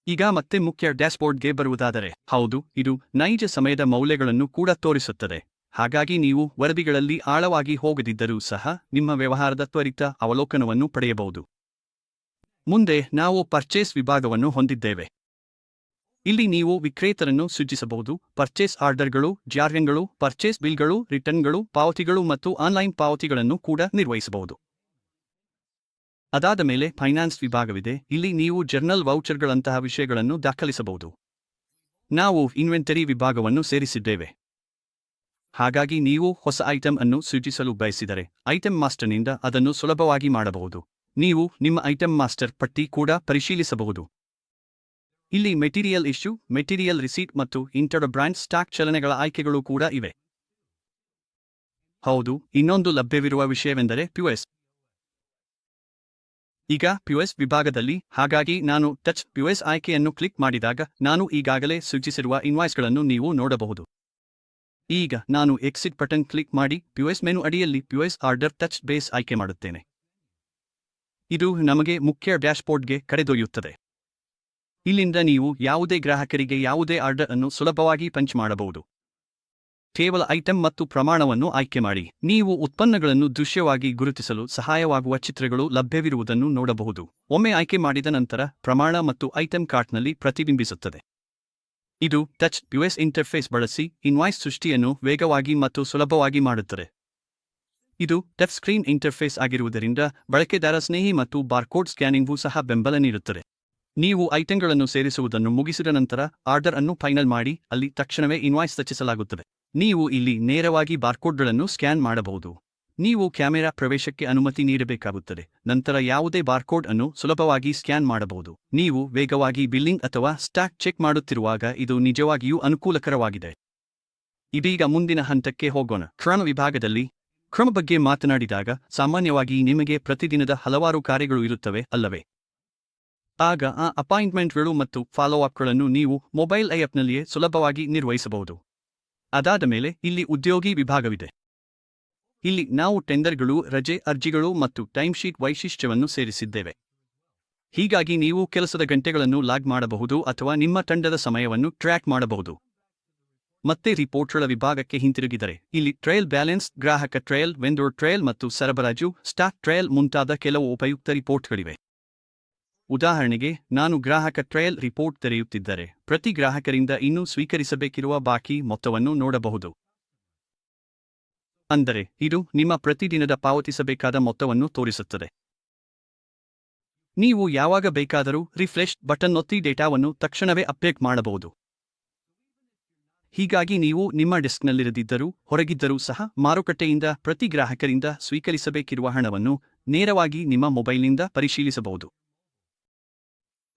ಈಗ ಮತ್ತೆ ಮುಖ್ಯ ಡ್ಯಾಶ್ಬೋರ್ಡ್ಗೆ ಬರುವುದಾದರೆ, ಹೌದು, ಇದು ನೈಜ ಸಮಯದ ಮೌಲ್ಯಗಳನ್ನು ಕೂಡ ತೋರಿಸುತ್ತದೆ. ಹಾಗಾಗಿ ನೀವು ವರದಿಗಳಲ್ಲಿ ಆಳವಾಗಿ ಹೋಗದಿದ್ದರೂ ಸಹ ನಿಮ್ಮ ವ್ಯವಹಾರದ ತ್ವರಿತ ಅವಲೋಕನವನ್ನು ಪಡೆಯಬಹುದು. ಮುಂದೆ ನಾವು ಪರ್ಚೇಸ್ ವಿಭಾಗವನ್ನು ಹೊಂದಿದ್ದೇವೆ. ಇಲ್ಲಿ ನೀವು ವಿಕ್ರೇತರನ್ನು ಸೂಚಿಸಬಹುದು, ಪರ್ಚೇಸ್ ಆರ್ಡರ್ಗಳು, ಜಾರ್ಯನ್ಗಳು, ಪರ್ಚೇಸ್ ಬಿಲ್ಗಳು, ರಿಟರ್ನ್ಗಳು, ಪಾವತಿಗಳು ಮತ್ತು ಆನ್ಲೈನ್ ಪಾವತಿಗಳನ್ನು ಕೂಡ ನಿರ್ವಹಿಸಬಹುದು. ಅದಾದ ಮೇಲೆ ಫೈನಾನ್ಸ್ ವಿಭಾಗವಿದೆ. ಇಲ್ಲಿ ನೀವು ಜರ್ನಲ್ ವೌಚರ್ಗಳಂತಹ ವಿಷಯಗಳನ್ನು ದಾಖಲಿಸಬಹುದು. ನಾವು ಇನ್ವೆಂಟರಿ ವಿಭಾಗವನ್ನು ಸೇರಿಸಿದ್ದೇವೆ. ಹಾಗಾಗಿ ನೀವು ಹೊಸ ಐಟಂ ಅನ್ನು ಸೂಚಿಸಲು ಬಯಸಿದರೆ ಐಟಂ ಮಾಸ್ಟರ್ನಿಂದ ಅದನ್ನು ಸುಲಭವಾಗಿ ಮಾಡಬಹುದು. ನೀವು ನಿಮ್ಮ ಐಟಂ ಮಾಸ್ಟರ್ ಪಟ್ಟಿ ಕೂಡ ಪರಿಶೀಲಿಸಬಹುದು. ಇಲ್ಲಿ ಮೆಟೀರಿಯಲ್ ಇಶ್ಯೂ, ಮೆಟೀರಿಯಲ್ ರಿಸೀಟ್ ಮತ್ತು ಇಂಟರ್ ಬ್ರಾಂಡ್ ಸ್ಟಾಕ್ ಚಲನೆಗಳ ಆಯ್ಕೆಗಳು ಕೂಡ ಇವೆ. ಹೌದು, ಇನ್ನೊಂದು ಲಭ್ಯವಿರುವ ವಿಷಯವೆಂದರೆ ಪಿಒಎಸ್. ಈಗ ಪಿಒಎಸ್ ವಿಭಾಗದಲ್ಲಿ, ಹಾಗಾಗಿ ನಾನು ಟಚ್ ಪಿಒಎಸ್ ಆಯ್ಕೆಯನ್ನು ಕ್ಲಿಕ್ ಮಾಡಿದಾಗ ನಾನು ಈಗಾಗಲೇ ಸೂಚಿಸಿರುವ ಇನ್ವಾಯ್ಸ್ಗಳನ್ನು ನೀವು ನೋಡಬಹುದು. ಈಗ ನಾನು ಎಕ್ಸಿಟ್ ಬಟನ್ ಕ್ಲಿಕ್ ಮಾಡಿ ಪಿಒಎಸ್ ಮೆನು ಅಡಿಯಲ್ಲಿ ಪಿಒಎಸ್ ಆರ್ಡರ್ ಟಚ್ ಬೇಸ್ ಆಯ್ಕೆ ಮಾಡುತ್ತೇನೆ. ಇದು ನಮಗೆ ಮುಖ್ಯ ಡ್ಯಾಶ್ಬೋರ್ಡ್ಗೆ ಕರೆದೊಯ್ಯುತ್ತದೆ. ಇಲ್ಲಿಂದ ನೀವು ಯಾವುದೇ ಗ್ರಾಹಕರಿಗೆ ಯಾವುದೇ ಆರ್ಡರ್ ಅನ್ನು ಸುಲಭವಾಗಿ ಪಂಚ್ ಮಾಡಬಹುದು. ಕೇವಲ ಐಟಂ ಮತ್ತು ಪ್ರಮಾಣವನ್ನು ಆಯ್ಕೆ ಮಾಡಿ. ನೀವು ಉತ್ಪನ್ನಗಳನ್ನು ದೃಶ್ಯವಾಗಿ ಗುರುತಿಸಲು ಸಹಾಯವಾಗುವ ಚಿತ್ರಗಳು ಲಭ್ಯವಿರುವುದನ್ನು ನೋಡಬಹುದು. ಒಮ್ಮೆ ಆಯ್ಕೆ ಮಾಡಿದ ನಂತರ ಪ್ರಮಾಣ ಮತ್ತು ಐಟಂ ಕಾರ್ಟ್ನಲ್ಲಿ ಪ್ರತಿಬಿಂಬಿಸುತ್ತದೆ. ಇದು ಟಚ್ ಪಿಒಎಸ್ ಇಂಟರ್ಫೇಸ್ ಬಳಸಿ ಇನ್ವಾಯ್ಸ್ ಸೃಷ್ಟಿಯನ್ನು ವೇಗವಾಗಿ ಮತ್ತು ಸುಲಭವಾಗಿ ಮಾಡುತ್ತದೆ. ಇದು ಟಚ್ ಸ್ಕ್ರೀನ್ ಇಂಟರ್ಫೇಸ್ ಆಗಿರುವುದರಿಂದ ಬಳಕೆದಾರ ಸ್ನೇಹಿ ಮತ್ತು ಬಾರ್ಕೋಡ್ ಸ್ಕ್ಯಾನಿಂಗ್ಗೂ ಸಹ ಬೆಂಬಲ ನೀಡುತ್ತದೆ. ನೀವು ಐಟಂಗಳನ್ನು ಸೇರಿಸುವುದನ್ನು ಮುಗಿಸಿದ ನಂತರ ಆರ್ಡರ್ ಅನ್ನು ಫೈನಲ್ ಮಾಡಿ, ಅಲ್ಲಿ ತಕ್ಷಣವೇ ಇನ್ವಾಯ್ಸ್ ರಚಿಸಲಾಗುತ್ತದೆ. ನೀವು ಇಲ್ಲಿ ನೇರವಾಗಿ ಬಾರ್ಕೋಡ್ಗಳನ್ನು ಸ್ಕ್ಯಾನ್ ಮಾಡಬಹುದು. ನೀವು ಕ್ಯಾಮೆರಾ ಪ್ರವೇಶಕ್ಕೆ ಅನುಮತಿ ನೀಡಬೇಕಾಗುತ್ತದೆ. ನಂತರ ಯಾವುದೇ ಬಾರ್ಕೋಡ್ ಅನ್ನು ಸುಲಭವಾಗಿ ಸ್ಕ್ಯಾನ್ ಮಾಡಬಹುದು. ನೀವು ವೇಗವಾಗಿ ಬಿಲ್ಲಿಂಗ್ ಅಥವಾ ಸ್ಟಾಕ್ ಚೆಕ್ ಮಾಡುತ್ತಿರುವಾಗ ಇದು ನಿಜವಾಗಿಯೂ ಅನುಕೂಲಕರವಾಗಿದೆ. ಇದೀಗ ಮುಂದಿನ ಹಂತಕ್ಕೆ ಹೋಗೋಣ. ಕ್ರಮ ವಿಭಾಗದಲ್ಲಿ ಕ್ರಮ ಬಗ್ಗೆ ಮಾತನಾಡಿದಾಗ ಸಾಮಾನ್ಯವಾಗಿ ನಿಮಗೆ ಪ್ರತಿದಿನದ ಹಲವಾರು ಕಾರ್ಯಗಳು ಇರುತ್ತವೆ ಅಲ್ಲವೇ? ಆಗ ಆ ಅಪಾಯಿಂಟ್ಮೆಂಟ್ಗಳು ಮತ್ತು ಫಾಲೋ ಅಪ್ಗಳನ್ನು ನೀವು ಮೊಬೈಲ್ ಆ್ಯಪ್ನಲ್ಲಿಯೇ ಸುಲಭವಾಗಿ ನಿರ್ವಹಿಸಬಹುದು. ಅದಾದ ಮೇಲೆ ಇಲ್ಲಿ ಉದ್ಯೋಗಿ ವಿಭಾಗವಿದೆ. ಇಲ್ಲಿ ನಾವು ಟೆಂಡರ್ಗಳು, ರಜೆ ಅರ್ಜಿಗಳು ಮತ್ತು ಟೈಮ್ಶೀಟ್ ವೈಶಿಷ್ಟ್ಯವನ್ನು ಸೇರಿಸಿದ್ದೇವೆ. ಹೀಗಾಗಿ ನೀವು ಕೆಲಸದ ಗಂಟೆಗಳನ್ನು ಲಾಗ್ ಮಾಡಬಹುದು ಅಥವಾ ನಿಮ್ಮ ತಂಡದ ಸಮಯವನ್ನು ಟ್ರ್ಯಾಕ್ ಮಾಡಬಹುದು. ಮತ್ತೆ ರಿಪೋರ್ಟ್ಗಳ ವಿಭಾಗಕ್ಕೆ ಹಿಂತಿರುಗಿದರೆ ಇಲ್ಲಿ ಟ್ರಯಲ್ ಬ್ಯಾಲೆನ್ಸ್, ಗ್ರಾಹಕ ಟ್ರಯಲ್, ವೆಂಡರ್ ಟ್ರಯಲ್ ಮತ್ತು ಸರಬರಾಜು ಸ್ಟಾಕ್ ಟ್ರಯಲ್ ಮುಂತಾದ ಕೆಲವು ಉಪಯುಕ್ತ ರಿಪೋರ್ಟ್ಗಳಿವೆ. ಉದಾಹರಣೆಗೆ, ನಾನು ಗ್ರಾಹಕ ಟ್ರಯಲ್ ರಿಪೋರ್ಟ್ ತೆರೆಯುತ್ತಿದ್ದರೆ ಪ್ರತಿ ಗ್ರಾಹಕರಿಂದ ಇನ್ನೂ ಸ್ವೀಕರಿಸಬೇಕಿರುವ ಬಾಕಿ ಮೊತ್ತವನ್ನು ನೋಡಬಹುದು. ಅಂದರೆ ಇದು ನಿಮ್ಮ ಪ್ರತಿದಿನದ ಪಾವತಿಸಬೇಕಾದ ಮೊತ್ತವನ್ನು ತೋರಿಸುತ್ತದೆ. ನೀವು ಯಾವಾಗ ಬೇಕಾದರೂ ರಿಫ್ರೆಶ್ ಬಟನ್ ಒತ್ತಿ ಡೇಟಾವನ್ನು ತಕ್ಷಣವೇ ಅಪ್ಡೇಟ್ ಮಾಡಬಹುದು. ಹೀಗಾಗಿ ನೀವು ನಿಮ್ಮ ಡೆಸ್ಕ್ನಲ್ಲಿರದಿದ್ದರೂ ಹೊರಗಿದ್ದರೂ ಸಹ ಮಾರುಕಟ್ಟೆಯಿಂದ ಪ್ರತಿ ಗ್ರಾಹಕರಿಂದ ಸ್ವೀಕರಿಸಬೇಕಿರುವ ಹಣವನ್ನು ನೇರವಾಗಿ ನಿಮ್ಮ ಮೊಬೈಲ್ನಿಂದ ಪರಿಶೀಲಿಸಬಹುದು.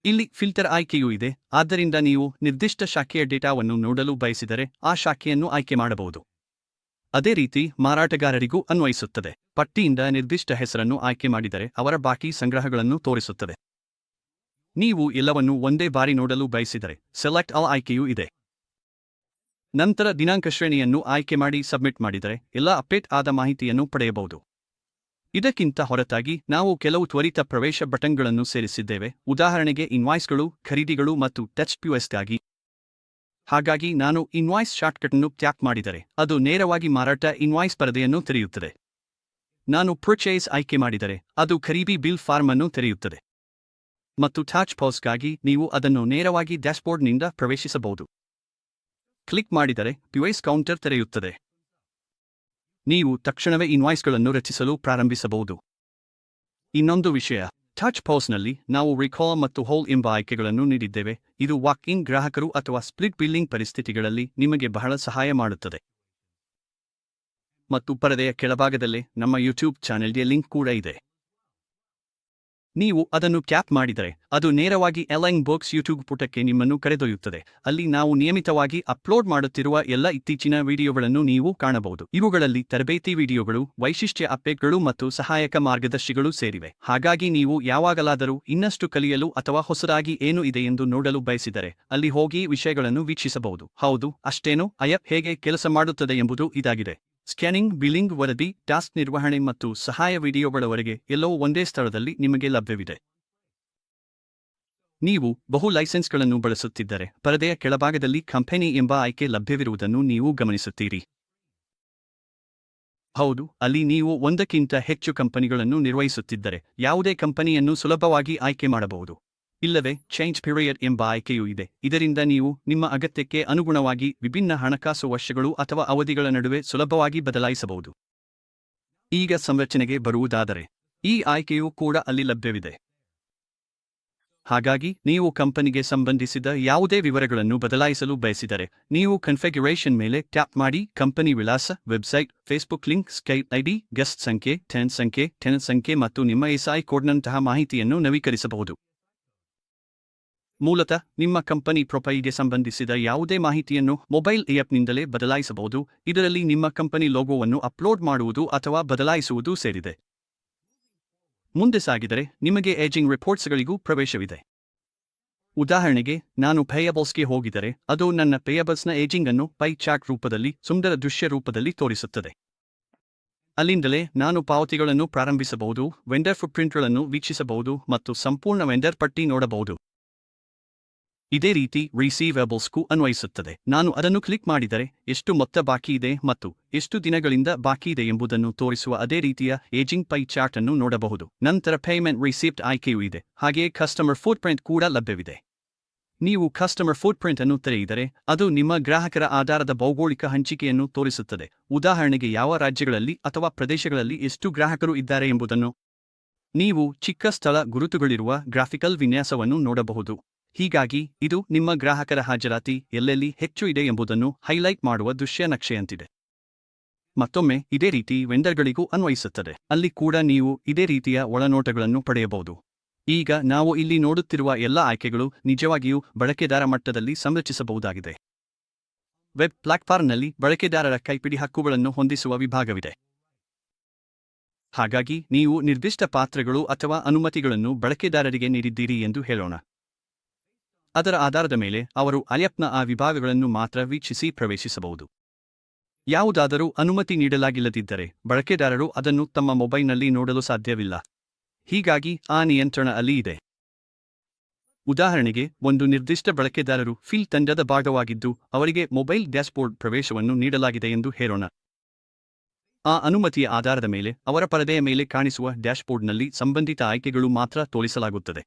ಇಲ್ಲಿ ಫಿಲ್ಟರ್ ಆಯ್ಕೆಯೂ ಇದೆ, ಆದ್ದರಿಂದ ನೀವು ನಿರ್ದಿಷ್ಟ ಶಾಖೆಯ ಡೇಟಾವನ್ನು ನೋಡಲು ಬಯಸಿದರೆ ಆ ಶಾಖೆಯನ್ನು ಆಯ್ಕೆ ಮಾಡಬಹುದು. ಅದೇ ರೀತಿ ಮಾರಾಟಗಾರರಿಗೂ ಅನ್ವಯಿಸುತ್ತದೆ. ಪಟ್ಟಿಯಿಂದ ನಿರ್ದಿಷ್ಟ ಹೆಸರನ್ನು ಆಯ್ಕೆ ಮಾಡಿದರೆ ಅವರ ಬಾಕಿ ಸಂಗ್ರಹಗಳನ್ನು ತೋರಿಸುತ್ತದೆ. ನೀವು ಎಲ್ಲವನ್ನೂ ಒಂದೇ ಬಾರಿ ನೋಡಲು ಬಯಸಿದರೆ ಸೆಲೆಕ್ಟ್ ಆಲ್ ಆಯ್ಕೆಯೂ ಇದೆ. ನಂತರ ದಿನಾಂಕ ಶ್ರೇಣಿಯನ್ನು ಆಯ್ಕೆ ಮಾಡಿ ಸಬ್ಮಿಟ್ ಮಾಡಿದರೆ ಎಲ್ಲ ಅಪ್ಡೇಟ್ ಆದ ಮಾಹಿತಿಯನ್ನು ಪಡೆಯಬಹುದು. ಇದಕ್ಕಿಂತ ಹೊರತಾಗಿ ನಾವು ಕೆಲವು ತ್ವರಿತ ಪ್ರವೇಶ ಬಟನ್ಗಳನ್ನು ಸೇರಿಸಿದ್ದೇವೆ, ಉದಾಹರಣೆಗೆ ಇನ್ವಾಯ್ಸ್ಗಳು, ಖರೀದಿಗಳು ಮತ್ತು ಟಚ್ POSಗಾಗಿ. ಹಾಗಾಗಿ ನಾನು ಇನ್ವಾಯ್ಸ್ ಶಾರ್ಟ್ಕಟ್ ಅನ್ನು ಟ್ಯಾಪ್ ಮಾಡಿದರೆ ಅದು ನೇರವಾಗಿ ಮಾರಾಟ ಇನ್ವಾಯ್ಸ್ ಪರದೆಯನ್ನು ತೆರೆಯುತ್ತದೆ. ನಾನು ಪರ್ಚೇಸ್ ಆಯ್ಕೆ ಮಾಡಿದರೆ ಅದು ಖರೀದಿ ಬಿಲ್ ಫಾರ್ಮ್ ಅನ್ನು ತೆರೆಯುತ್ತದೆ. ಮತ್ತು ಟಚ್ POSಗಾಗಿ ನೀವು ಅದನ್ನು ನೇರವಾಗಿ ಡ್ಯಾಶ್ಬೋರ್ಡ್ನಿಂದ ಪ್ರವೇಶಿಸಬಹುದು. ಕ್ಲಿಕ್ ಮಾಡಿದರೆ POS ಕೌಂಟರ್ ತೆರೆಯುತ್ತದೆ. ನೀವು ತಕ್ಷಣವೇ ಇನ್ವಾಯ್ಸ್ಗಳನ್ನು ರಚಿಸಲು ಪ್ರಾರಂಭಿಸಬಹುದು. ಇನ್ನೊಂದು ವಿಷಯ, ಟಚ್ POSನಲ್ಲಿ ನಾವು ರಿಕಾಲ್ ಮತ್ತು ಹೋಲ್ಡ್ ಎಂಬ ಆಯ್ಕೆಗಳನ್ನು ನೀಡಿದ್ದೇವೆ. ಇದು ವಾಕ್ ಇನ್ ಗ್ರಾಹಕರು ಅಥವಾ ಸ್ಪ್ಲಿಟ್ ಬಿಲ್ಲಿಂಗ್ ಪರಿಸ್ಥಿತಿಗಳಲ್ಲಿ ನಿಮಗೆ ಬಹಳ ಸಹಾಯ ಮಾಡುತ್ತದೆ. ಮತ್ತು ಪರದೆಯ ಕೆಳಭಾಗದಲ್ಲೇ ನಮ್ಮ ಯೂಟ್ಯೂಬ್ ಚಾನೆಲ್ಗೆ ಲಿಂಕ್ ಕೂಡ ಇದೆ. ನೀವು ಅದನ್ನು ಟ್ಯಾಪ್ ಮಾಡಿದರೆ ಅದು ನೇರವಾಗಿ ಎಲೈನ್ ಬಾಕ್ಸ್ ಯೂಟ್ಯೂಬ್ ಪುಟಕ್ಕೆ ನಿಮ್ಮನ್ನು ಕರೆದೊಯ್ಯುತ್ತದೆ. ಅಲ್ಲಿ ನಾವು ನಿಯಮಿತವಾಗಿ ಅಪ್ಲೋಡ್ ಮಾಡುತ್ತಿರುವ ಎಲ್ಲ ಇತ್ತೀಚಿನ ವಿಡಿಯೋಗಳನ್ನು ನೀವು ಕಾಣಬಹುದು. ಇವುಗಳಲ್ಲಿ ತರಬೇತಿ ವಿಡಿಯೋಗಳು, ವೈಶಿಷ್ಟ್ಯ ಅಪ್ಡೇಟ್ಗಳು ಮತ್ತು ಸಹಾಯಕ ಮಾರ್ಗದರ್ಶಿಗಳು ಸೇರಿವೆ. ಹಾಗಾಗಿ ನೀವು ಯಾವಾಗಲಾದರೂ ಇನ್ನಷ್ಟು ಕಲಿಯಲು ಅಥವಾ ಹೊಸದಾಗಿ ಏನು ಇದೆ ಎಂದು ನೋಡಲು ಬಯಸಿದರೆ ಅಲ್ಲಿ ಹೋಗಿ ವಿಷಯಗಳನ್ನು ವೀಕ್ಷಿಸಬಹುದು. ಹೌದು, ಅಷ್ಟೇನೋ ಆ್ಯಪ್ ಹೇಗೆ ಕೆಲಸ ಮಾಡುತ್ತದೆ ಎಂಬುದು ಇದಾಗಿದೆ. ಸ್ಕ್ಯಾನಿಂಗ್, ಬಿಲ್ಲಿಂಗ್, ವರದಿ, ಟಾಸ್ಕ್ ನಿರ್ವಹಣೆ ಮತ್ತು ಸಹಾಯ ವಿಡಿಯೋಗಳವರೆಗೆ ಎಲ್ಲವೂ ಒಂದೇ ಸ್ಥಳದಲ್ಲಿ ನಿಮಗೆ ಲಭ್ಯವಿದೆ. ನೀವು ಬಹು ಲೈಸೆನ್ಸ್ಗಳನ್ನು ಬಳಸುತ್ತಿದ್ದರೆ ಪರದೆಯ ಕೆಳಭಾಗದಲ್ಲಿ ಕಂಪನಿ ಎಂಬ ಆಯ್ಕೆ ಲಭ್ಯವಿರುವುದನ್ನು ನೀವು ಗಮನಿಸುತ್ತೀರಿ. ಹೌದು, ಅಲ್ಲಿ ನೀವು ಒಂದಕ್ಕಿಂತ ಹೆಚ್ಚು ಕಂಪನಿಗಳನ್ನು ನಿರ್ವಹಿಸುತ್ತಿದ್ದರೆ ಯಾವುದೇ ಕಂಪನಿಯನ್ನು ಸುಲಭವಾಗಿ ಆಯ್ಕೆ ಮಾಡಬಹುದು. ಇಲ್ಲವೇ ಚೇಂಜ್ ಪೀರಿಯಡ್ ಎಂಬ ಆಯ್ಕೆಯೂ ಇದೆ. ಇದರಿಂದ ನೀವು ನಿಮ್ಮ ಅಗತ್ಯಕ್ಕೆ ಅನುಗುಣವಾಗಿ ವಿಭಿನ್ನ ಹಣಕಾಸು ವರ್ಷಗಳು ಅಥವಾ ಅವಧಿಗಳ ನಡುವೆ ಸುಲಭವಾಗಿ ಬದಲಾಯಿಸಬಹುದು. ಈಗ ಸಂರಚನೆಗೆ ಬರುವುದಾದರೆ ಈ ಆಯ್ಕೆಯೂ ಕೂಡ ಅಲ್ಲಿ ಲಭ್ಯವಿದೆ. ಹಾಗಾಗಿ ನೀವು ಕಂಪನಿಗೆ ಸಂಬಂಧಿಸಿದ ಯಾವುದೇ ವಿವರಗಳನ್ನು ಬದಲಾಯಿಸಲು ಬಯಸಿದರೆ ನೀವು ಕನ್ಫಿಗರೇಷನ್ ಮೇಲೆ ಟ್ಯಾಪ್ ಮಾಡಿ ಕಂಪನಿ ವಿಳಾಸ, website, Facebook link, Skype ID, guest ಸಂಖ್ಯೆ, ಟೆನೆಂಟ್ ಸಂಖ್ಯೆ ಮತ್ತು ನಿಮ್ಮ SI ಕೋಡ್ನಂತಹ ಮಾಹಿತಿಯನ್ನು ನವೀಕರಿಸಬಹುದು. ಮೂಲತಃ ನಿಮ್ಮ ಕಂಪನಿ ಪ್ರೊಫೈಲ್ಗೆ ಸಂಬಂಧಿಸಿದ ಯಾವುದೇ ಮಾಹಿತಿಯನ್ನು ಮೊಬೈಲ್ ಆ್ಯಪ್ನಿಂದಲೇ ಬದಲಾಯಿಸಬಹುದು. ಇದರಲ್ಲಿ ನಿಮ್ಮ ಕಂಪನಿ ಲೋಗೋವನ್ನು ಅಪ್ಲೋಡ್ ಮಾಡುವುದು ಅಥವಾ ಬದಲಾಯಿಸುವುದು ಸೇರಿದೆ. ಮುಂದೆ ಸಾಗಿದರೆ ನಿಮಗೆ ಏಜಿಂಗ್ ರಿಪೋರ್ಟ್ಸ್ಗಳಿಗೂ ಪ್ರವೇಶವಿದೆ. ಉದಾಹರಣೆಗೆ, ನಾನು ಪೇಯಬಲ್ಸ್ಗೆ ಹೋಗಿದರೆ ಅದು ನನ್ನ ಪೇಯಬಲ್ಸ್ನ ಏಜಿಂಗ್ ಅನ್ನು ಪೈ ಚಾರ್ಟ್ ರೂಪದಲ್ಲಿ, ಸುಂದರ ದೃಶ್ಯ ರೂಪದಲ್ಲಿ ತೋರಿಸುತ್ತದೆ. ಅಲ್ಲಿಂದಲೇ ನಾನು ಪಾವತಿಗಳನ್ನು ಪ್ರಾರಂಭಿಸಬಹುದು, ವೆಂಡರ್ ಫುಟ್ಪ್ರಿಂಟ್ಗಳನ್ನು ವೀಕ್ಷಿಸಬಹುದು ಮತ್ತು ಸಂಪೂರ್ಣ ವೆಂಡರ್ ಪಟ್ಟಿ ನೋಡಬಹುದು. ಇದೇ ರೀತಿ ರಿಸೀವೇಬಲ್ಸ್ಗೂ ಅನ್ವಯಿಸುತ್ತದೆ. ನಾನು ಅದನ್ನು ಕ್ಲಿಕ್ ಮಾಡಿದರೆ ಎಷ್ಟು ಮೊತ್ತ ಬಾಕಿ ಇದೆ ಮತ್ತು ಎಷ್ಟು ದಿನಗಳಿಂದ ಬಾಕಿ ಇದೆ ಎಂಬುದನ್ನು ತೋರಿಸುವ ಅದೇ ರೀತಿಯ ಏಜಿಂಗ್ ಪೈ ಚಾರ್ಟ್ ಅನ್ನು ನೋಡಬಹುದು. ನಂತರ ಪೇಮೆಂಟ್ ರಿಸಿಪ್ಟ್ ಆಯ್ಕೆಯೂ ಇದೆ. ಹಾಗೆಯೇ ಕಸ್ಟಮರ್ ಫುಟ್ಪ್ರಿಂಟ್ ಕೂಡ ಲಭ್ಯವಿದೆ. ನೀವು ಕಸ್ಟಮರ್ ಫುಟ್ಪ್ರಿಂಟ್ ಅನ್ನು ತೆರೆಯಿದರೆ ಅದು ನಿಮ್ಮ ಗ್ರಾಹಕರ ಆಧಾರದ ಭೌಗೋಳಿಕ ಹಂಚಿಕೆಯನ್ನು ತೋರಿಸುತ್ತದೆ. ಉದಾಹರಣೆಗೆ, ಯಾವ ರಾಜ್ಯಗಳಲ್ಲಿ ಅಥವಾ ಪ್ರದೇಶಗಳಲ್ಲಿ ಎಷ್ಟು ಗ್ರಾಹಕರು ಇದ್ದಾರೆ ಎಂಬುದನ್ನು. ನೀವು ಚಿಕ್ಕ ಸ್ಥಳ ಗುರುತುಗಳಿರುವ ಗ್ರಾಫಿಕಲ್ ವಿನ್ಯಾಸವನ್ನು ನೋಡಬಹುದು. ಹೀಗಾಗಿ ಇದು ನಿಮ್ಮ ಗ್ರಾಹಕರ ಹಾಜರಾತಿ ಎಲ್ಲೆಲ್ಲಿ ಹೆಚ್ಚು ಇದೆ ಎಂಬುದನ್ನು ಹೈಲೈಟ್ ಮಾಡುವ ದೃಶ್ಯ ನಕ್ಷೆಯಂತಿದೆ. ಮತ್ತೊಮ್ಮೆ ಇದೇ ರೀತಿ ವೆಂಡರ್ಗಳಿಗೂ ಅನ್ವಯಿಸುತ್ತದೆ. ಅಲ್ಲಿ ಕೂಡ ನೀವು ಇದೇ ರೀತಿಯ ಒಳನೋಟಗಳನ್ನು ಪಡೆಯಬಹುದು. ಈಗ ನಾವು ಇಲ್ಲಿ ನೋಡುತ್ತಿರುವ ಎಲ್ಲ ಆಯ್ಕೆಗಳು ನಿಜವಾಗಿಯೂ ಬಳಕೆದಾರ ಮಟ್ಟದಲ್ಲಿ ಸಂರಚಿಸಬಹುದಾಗಿದೆ. ವೆಬ್ ಪ್ಲಾಟ್ಫಾರ್ಮ್ನಲ್ಲಿ ಬಳಕೆದಾರರ ಕೈಪಿಡಿ ಹಕ್ಕುಗಳನ್ನು ಹೊಂದಿಸುವ ವಿಭಾಗವಿದೆ. ಹಾಗಾಗಿ ನೀವು ನಿರ್ದಿಷ್ಟ ಪಾತ್ರಗಳು ಅಥವಾ ಅನುಮತಿಗಳನ್ನು ಬಳಕೆದಾರರಿಗೆ ನೀಡಿದ್ದೀರಿ ಎಂದು ಹೇಳೋಣ. ಅದರ ಆಧಾರದ ಮೇಲೆ ಅವರು ಆ್ಯಪ್ನ ಆ ವಿಭಾಗಗಳನ್ನು ಮಾತ್ರ ವೀಕ್ಷಿಸಿ ಪ್ರವೇಶಿಸಬಹುದು. ಯಾವುದಾದರೂ ಅನುಮತಿ ನೀಡಲಾಗಿಲ್ಲದಿದ್ದರೆ ಬಳಕೆದಾರರು ಅದನ್ನು ತಮ್ಮ ಮೊಬೈಲ್ನಲ್ಲಿ ನೋಡಲು ಸಾಧ್ಯವಿಲ್ಲ. ಹೀಗಾಗಿ ಆ ನಿಯಂತ್ರಣ ಅಲ್ಲಿ ಇದೆ. ಉದಾಹರಣೆಗೆ, ಒಂದು ನಿರ್ದಿಷ್ಟ ಬಳಕೆದಾರರು ಫೀಲ್ಡ್ ತಂಡದ ಭಾಗವಾಗಿದ್ದು ಅವರಿಗೆ ಮೊಬೈಲ್ ಡ್ಯಾಶ್ಬೋರ್ಡ್ ಪ್ರವೇಶವನ್ನು ನೀಡಲಾಗಿದೆ ಎಂದು ಹೇಳೋಣ. ಆ ಅನುಮತಿಯ ಆಧಾರದ ಮೇಲೆ ಅವರ ಪರದೆಯ ಮೇಲೆ ಕಾಣಿಸುವ ಡ್ಯಾಶ್ಬೋರ್ಡ್ನಲ್ಲಿ ಸಂಬಂಧಿತ ಆಯ್ಕೆಗಳು ಮಾತ್ರ ತೋರಿಸಲಾಗುತ್ತದೆ.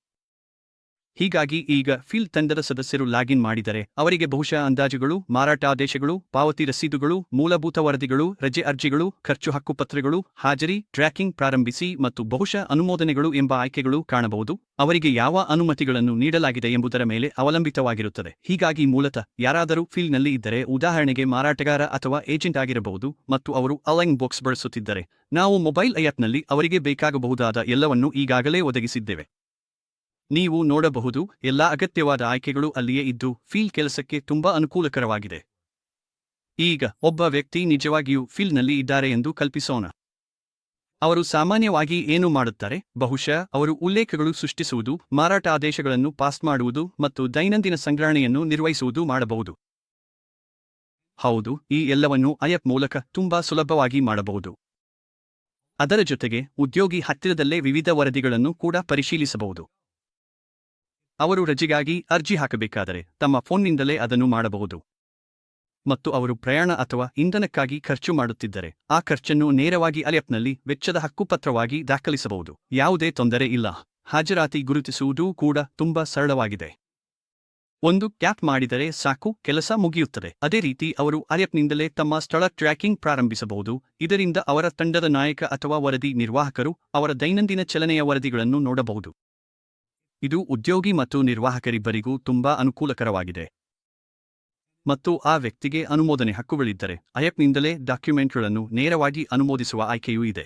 ಹೀಗಾಗಿ ಈಗ ಫೀಲ್ಡ್ ತಂಡದ ಸದಸ್ಯರು ಲಾಗಿನ್ ಮಾಡಿದರೆ ಅವರಿಗೆ ಬಹುಶಃ ಅಂದಾಜುಗಳು, ಮಾರಾಟ ಆದೇಶಗಳು, ಪಾವತಿ ರಸೀದುಗಳು, ಮೂಲಭೂತ ವರದಿಗಳು, ರಜೆ ಅರ್ಜಿಗಳು, ಖರ್ಚು ಹಕ್ಕುಪತ್ರಗಳು, ಹಾಜರಿ, ಟ್ರ್ಯಾಕಿಂಗ್ ಪ್ರಾರಂಭಿಸಿ ಮತ್ತು ಬಹುಶಃ ಅನುಮೋದನೆಗಳು ಎಂಬ ಆಯ್ಕೆಗಳು ಕಾಣಬಹುದು. ಅವರಿಗೆ ಯಾವ ಅನುಮತಿಗಳನ್ನು ನೀಡಲಾಗಿದೆ ಎಂಬುದರ ಮೇಲೆ ಅವಲಂಬಿತವಾಗಿರುತ್ತದೆ. ಹೀಗಾಗಿ ಮೂಲತಃ ಯಾರಾದರೂ ಫೀಲ್ಡ್ನಲ್ಲಿ ಇದ್ದರೆ, ಉದಾಹರಣೆಗೆ ಮಾರಾಟಗಾರ ಅಥವಾ ಏಜೆಂಟ್ ಆಗಿರಬಹುದು, ಮತ್ತು ಅವರು ಅಲೈನ್ ಬಾಕ್ಸ್ ಬಳಸುತ್ತಿದ್ದರೆ, ನಾವು ಮೊಬೈಲ್ ಆ್ಯಪ್ನಲ್ಲಿ ಅವರಿಗೆ ಬೇಕಾಗಬಹುದಾದ ಎಲ್ಲವನ್ನೂ ಈಗಾಗಲೇ ಒದಗಿಸಿದ್ದೇವೆ. ನೀವು ನೋಡಬಹುದು, ಎಲ್ಲಾ ಅಗತ್ಯವಾದ ಆಯ್ಕೆಗಳು ಅಲ್ಲಿಯೇ ಇದ್ದು ಫೀಲ್ಡ್ ಕೆಲಸಕ್ಕೆ ತುಂಬಾ ಅನುಕೂಲಕರವಾಗಿದೆ. ಈಗ ಒಬ್ಬ ವ್ಯಕ್ತಿ ನಿಜವಾಗಿಯೂ ಫೀಲ್ಡ್ನಲ್ಲಿ ಇದ್ದಾರೆ ಎಂದು ಕಲ್ಪಿಸೋಣ. ಅವರು ಸಾಮಾನ್ಯವಾಗಿ ಏನು ಮಾಡುತ್ತಾರೆ? ಬಹುಶಃ ಅವರು ಉಲ್ಲೇಖಗಳು ಸೃಷ್ಟಿಸುವುದು, ಮಾರಾಟ ಆದೇಶಗಳನ್ನು ಪಾಸ್ ಮಾಡುವುದು ಮತ್ತು ದೈನಂದಿನ ಸಂಗ್ರಹಣೆಯನ್ನು ನಿರ್ವಹಿಸುವುದು ಮಾಡಬಹುದು. ಹೌದು, ಈ ಎಲ್ಲವನ್ನೂ ಆ್ಯಪ್ ಮೂಲಕ ತುಂಬಾ ಸುಲಭವಾಗಿ ಮಾಡಬಹುದು. ಅದರ ಜೊತೆಗೆ ಉದ್ಯೋಗಿ ಹತ್ತಿರದಲ್ಲೇ ವಿವಿಧ ವರದಿಗಳನ್ನು ಕೂಡ ಪರಿಶೀಲಿಸಬಹುದು. ಅವರು ರಜೆಗಾಗಿ ಅರ್ಜಿ ಹಾಕಬೇಕಾದರೆ ತಮ್ಮ ಫೋನ್ನಿಂದಲೇ ಅದನ್ನು ಮಾಡಬಹುದು. ಮತ್ತು ಅವರು ಪ್ರಯಾಣ ಅಥವಾ ಇಂಧನಕ್ಕಾಗಿ ಖರ್ಚು ಮಾಡುತ್ತಿದ್ದರೆ ಆ ಖರ್ಚನ್ನು ನೇರವಾಗಿ ಆ್ಯಪ್ನಲ್ಲಿ ವೆಚ್ಚದ ಹಕ್ಕುಪತ್ರವಾಗಿ ದಾಖಲಿಸಬಹುದು. ಯಾವುದೇ ತೊಂದರೆ ಇಲ್ಲ. ಹಾಜರಾತಿ ಗುರುತಿಸುವುದೂ ಕೂಡ ತುಂಬಾ ಸರಳವಾಗಿದೆ. ಒಂದು ಟ್ಯಾಪ್ ಮಾಡಿದರೆ ಸಾಕು, ಕೆಲಸ ಮುಗಿಯುತ್ತದೆ. ಅದೇ ರೀತಿ ಅವರು ಆ್ಯಪ್ನಿಂದಲೇ ತಮ್ಮ ಸ್ಥಳ ಟ್ರ್ಯಾಕಿಂಗ್ ಪ್ರಾರಂಭಿಸಬಹುದು. ಇದರಿಂದ ಅವರ ತಂಡದ ನಾಯಕ ಅಥವಾ ವರದಿ ನಿರ್ವಾಹಕರು ಅವರ ದೈನಂದಿನ ಚಲನೆಯ ವರದಿಗಳನ್ನು ನೋಡಬಹುದು. ಇದು ಉದ್ಯೋಗಿ ಮತ್ತು ನಿರ್ವಾಹಕರಿಬ್ಬರಿಗೂ ತುಂಬಾ ಅನುಕೂಲಕರವಾಗಿದೆ. ಮತ್ತು ಆ ವ್ಯಕ್ತಿಗೆ ಅನುಮೋದನೆ ಹಕ್ಕುಗಳಿದ್ದರೆ ಆ್ಯಪ್ನಿಂದಲೇ ಡಾಕ್ಯುಮೆಂಟ್ಗಳನ್ನು ನೇರವಾಗಿ ಅನುಮೋದಿಸುವ ಆಯ್ಕೆಯೂ ಇದೆ.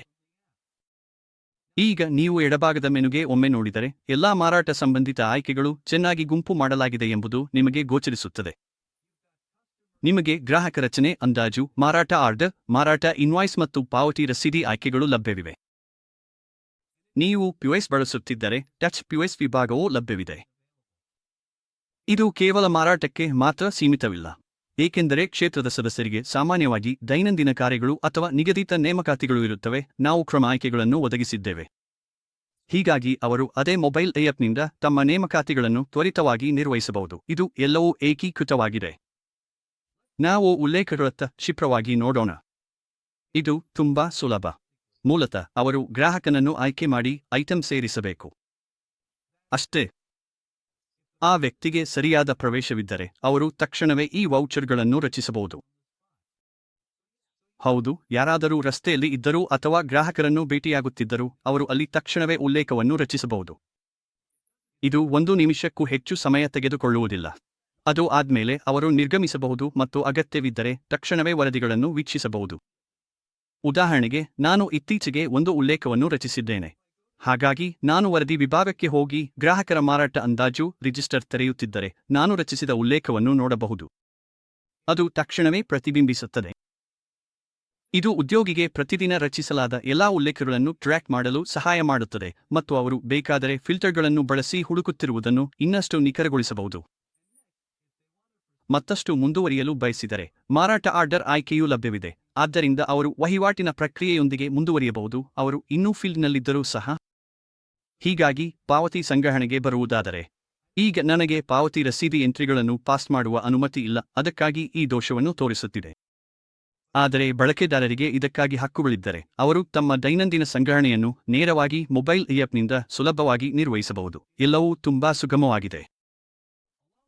ಈಗ ನೀವು ಎಡಭಾಗದ ಮೆನುಗೆ ಒಮ್ಮೆ ನೋಡಿದರೆ ಎಲ್ಲಾ ಮಾರಾಟ ಸಂಬಂಧಿತ ಆಯ್ಕೆಗಳು ಚೆನ್ನಾಗಿ ಗುಂಪು ಮಾಡಲಾಗಿದೆ ಎಂಬುದು ನಿಮಗೆ ಗೋಚರಿಸುತ್ತದೆ. ನಿಮಗೆ ಗ್ರಾಹಕ ರಚನೆ, ಅಂದಾಜು, ಮಾರಾಟ ಆರ್ಡರ್, ಮಾರಾಟ ಇನ್ವಾಯ್ಸ್ ಮತ್ತು ಪಾವತಿ ರಸೀದಿ ಆಯ್ಕೆಗಳು ಲಭ್ಯವಿವೆ. ನೀವು ಪಿಒಎಸ್ ಬಳಸುತ್ತಿದ್ದರೆ ಟಚ್ ಪಿಒಎಸ್ ವಿಭಾಗವೂ ಲಭ್ಯವಿದೆ. ಇದು ಕೇವಲ ಮಾರಾಟಕ್ಕೆ ಮಾತ್ರ ಸೀಮಿತವಿಲ್ಲ, ಏಕೆಂದರೆ ಕ್ಷೇತ್ರದ ಸದಸ್ಯರಿಗೆ ಸಾಮಾನ್ಯವಾಗಿ ದೈನಂದಿನ ಕಾರ್ಯಗಳು ಅಥವಾ ನಿಗದಿತ ನೇಮಕಾತಿಗಳು ಇರುತ್ತವೆ. ನಾವು ಕ್ರಮ ಆಯ್ಕೆಗಳನ್ನು ಒದಗಿಸಿದ್ದೇವೆ. ಹೀಗಾಗಿ ಅವರು ಅದೇ ಮೊಬೈಲ್ ಆ್ಯಪ್ನಿಂದ ತಮ್ಮ ನೇಮಕಾತಿಗಳನ್ನು ತ್ವರಿತವಾಗಿ ನಿರ್ವಹಿಸಬಹುದು. ಇದು ಎಲ್ಲವೂ ಏಕೀಕೃತವಾಗಿದೆ. ನಾವು ಉಲ್ಲೇಖಗಳತ್ತ ಕ್ಷಿಪ್ರವಾಗಿ ನೋಡೋಣ. ಇದು ತುಂಬಾ ಸುಲಭ. ಮೂಲತಃ ಅವರು ಗ್ರಾಹಕನನ್ನು ಆಯ್ಕೆ ಮಾಡಿ ಐಟಂ ಸೇರಿಸಬೇಕು. ಅಷ್ಟೇ. ಆ ವ್ಯಕ್ತಿಗೆ ಸರಿಯಾದ ಪ್ರವೇಶವಿದ್ದರೆ ಅವರು ತಕ್ಷಣವೇ ಈ ವೌಚರ್ಗಳನ್ನು ರಚಿಸಬಹುದು. ಹೌದು, ಯಾರಾದರೂ ರಸ್ತೆಯಲ್ಲಿ ಇದ್ದರೂ ಅಥವಾ ಗ್ರಾಹಕರನ್ನು ಭೇಟಿಯಾಗುತ್ತಿದ್ದರೂ ಅವರು ಅಲ್ಲಿ ತಕ್ಷಣವೇ ಉಲ್ಲೇಖವನ್ನು ರಚಿಸಬಹುದು. ಇದು 1 ನಿಮಿಷಕ್ಕೂ ಹೆಚ್ಚು ಸಮಯ ತೆಗೆದುಕೊಳ್ಳುವುದಿಲ್ಲ. ಅದು ಆದ್ಮೇಲೆ ಅವರು ನಿರ್ಗಮಿಸಬಹುದು ಮತ್ತು ಅಗತ್ಯವಿದ್ದರೆ ತಕ್ಷಣವೇ ವರದಿಗಳನ್ನು ವೀಕ್ಷಿಸಬಹುದು. ಉದಾಹರಣೆಗೆ, ನಾನು ಇತ್ತೀಚೆಗೆ ಒಂದು ಉಲ್ಲೇಖವನ್ನು ರಚಿಸಿದ್ದೇನೆ. ಹಾಗಾಗಿ ನಾನು ವರದಿ ವಿಭಾಗಕ್ಕೆ ಹೋಗಿ ಗ್ರಾಹಕರ ಮಾರಾಟ ಅಂದಾಜು ರಿಜಿಸ್ಟರ್ ತೆರೆಯುತ್ತಿದ್ದರೆ ನಾನು ರಚಿಸಿದ ಉಲ್ಲೇಖವನ್ನು ನೋಡಬಹುದು. ಅದು ತಕ್ಷಣವೇ ಪ್ರತಿಬಿಂಬಿಸುತ್ತದೆ. ಇದು ಉದ್ಯೋಗಿಗೆ ಪ್ರತಿದಿನ ರಚಿಸಲಾದ ಎಲ್ಲಾ ಉಲ್ಲೇಖಗಳನ್ನು ಟ್ರ್ಯಾಕ್ ಮಾಡಲು ಸಹಾಯ ಮಾಡುತ್ತದೆ ಮತ್ತು ಅವರು ಬೇಕಾದರೆ ಫಿಲ್ಟರ್ಗಳನ್ನು ಬಳಸಿ ಹುಡುಕುತ್ತಿರುವುದನ್ನು ಇನ್ನಷ್ಟು ನಿಖರಗೊಳಿಸಬಹುದು. ಮತ್ತಷ್ಟು ಮುಂದುವರಿಯಲು ಬಯಸಿದರೆ ಮಾರಾಟ ಆರ್ಡರ್ ಆಯ್ಕೆಯೂ ಲಭ್ಯವಿದೆ. ಆದ್ದರಿಂದ ಅವರು ವಹಿವಾಟಿನ ಪ್ರಕ್ರಿಯೆಯೊಂದಿಗೆ ಮುಂದುವರಿಯಬಹುದು, ಅವರು ಇನ್ನೂ ಫೀಲ್ಡ್ನಲ್ಲಿದ್ದರೂ ಸಹ. ಹೀಗಾಗಿ ಪಾವತಿ ಸಂಗ್ರಹಣೆಗೆ ಬರುವುದಾದರೆ, ಈಗ ನನಗೆ ಪಾವತಿ ರಸೀದಿ ಎಂಟ್ರಿಗಳನ್ನು ಪಾಸ್ ಮಾಡುವ ಅನುಮತಿ ಇಲ್ಲ, ಅದಕ್ಕಾಗಿ ಈ ದೋಷವನ್ನು ತೋರಿಸುತ್ತಿದೆ. ಆದರೆ ಬಳಕೆದಾರರಿಗೆ ಇದಕ್ಕಾಗಿ ಹಕ್ಕುಗಳಿದ್ದರೆ ಅವರು ತಮ್ಮ ದೈನಂದಿನ ಸಂಗ್ರಹಣೆಯನ್ನು ನೇರವಾಗಿ ಮೊಬೈಲ್ ಆ್ಯಪ್ನಿಂದ ಸುಲಭವಾಗಿ ನಿರ್ವಹಿಸಬಹುದು. ಎಲ್ಲವೂ ತುಂಬಾ ಸುಗಮವಾಗಿದೆ.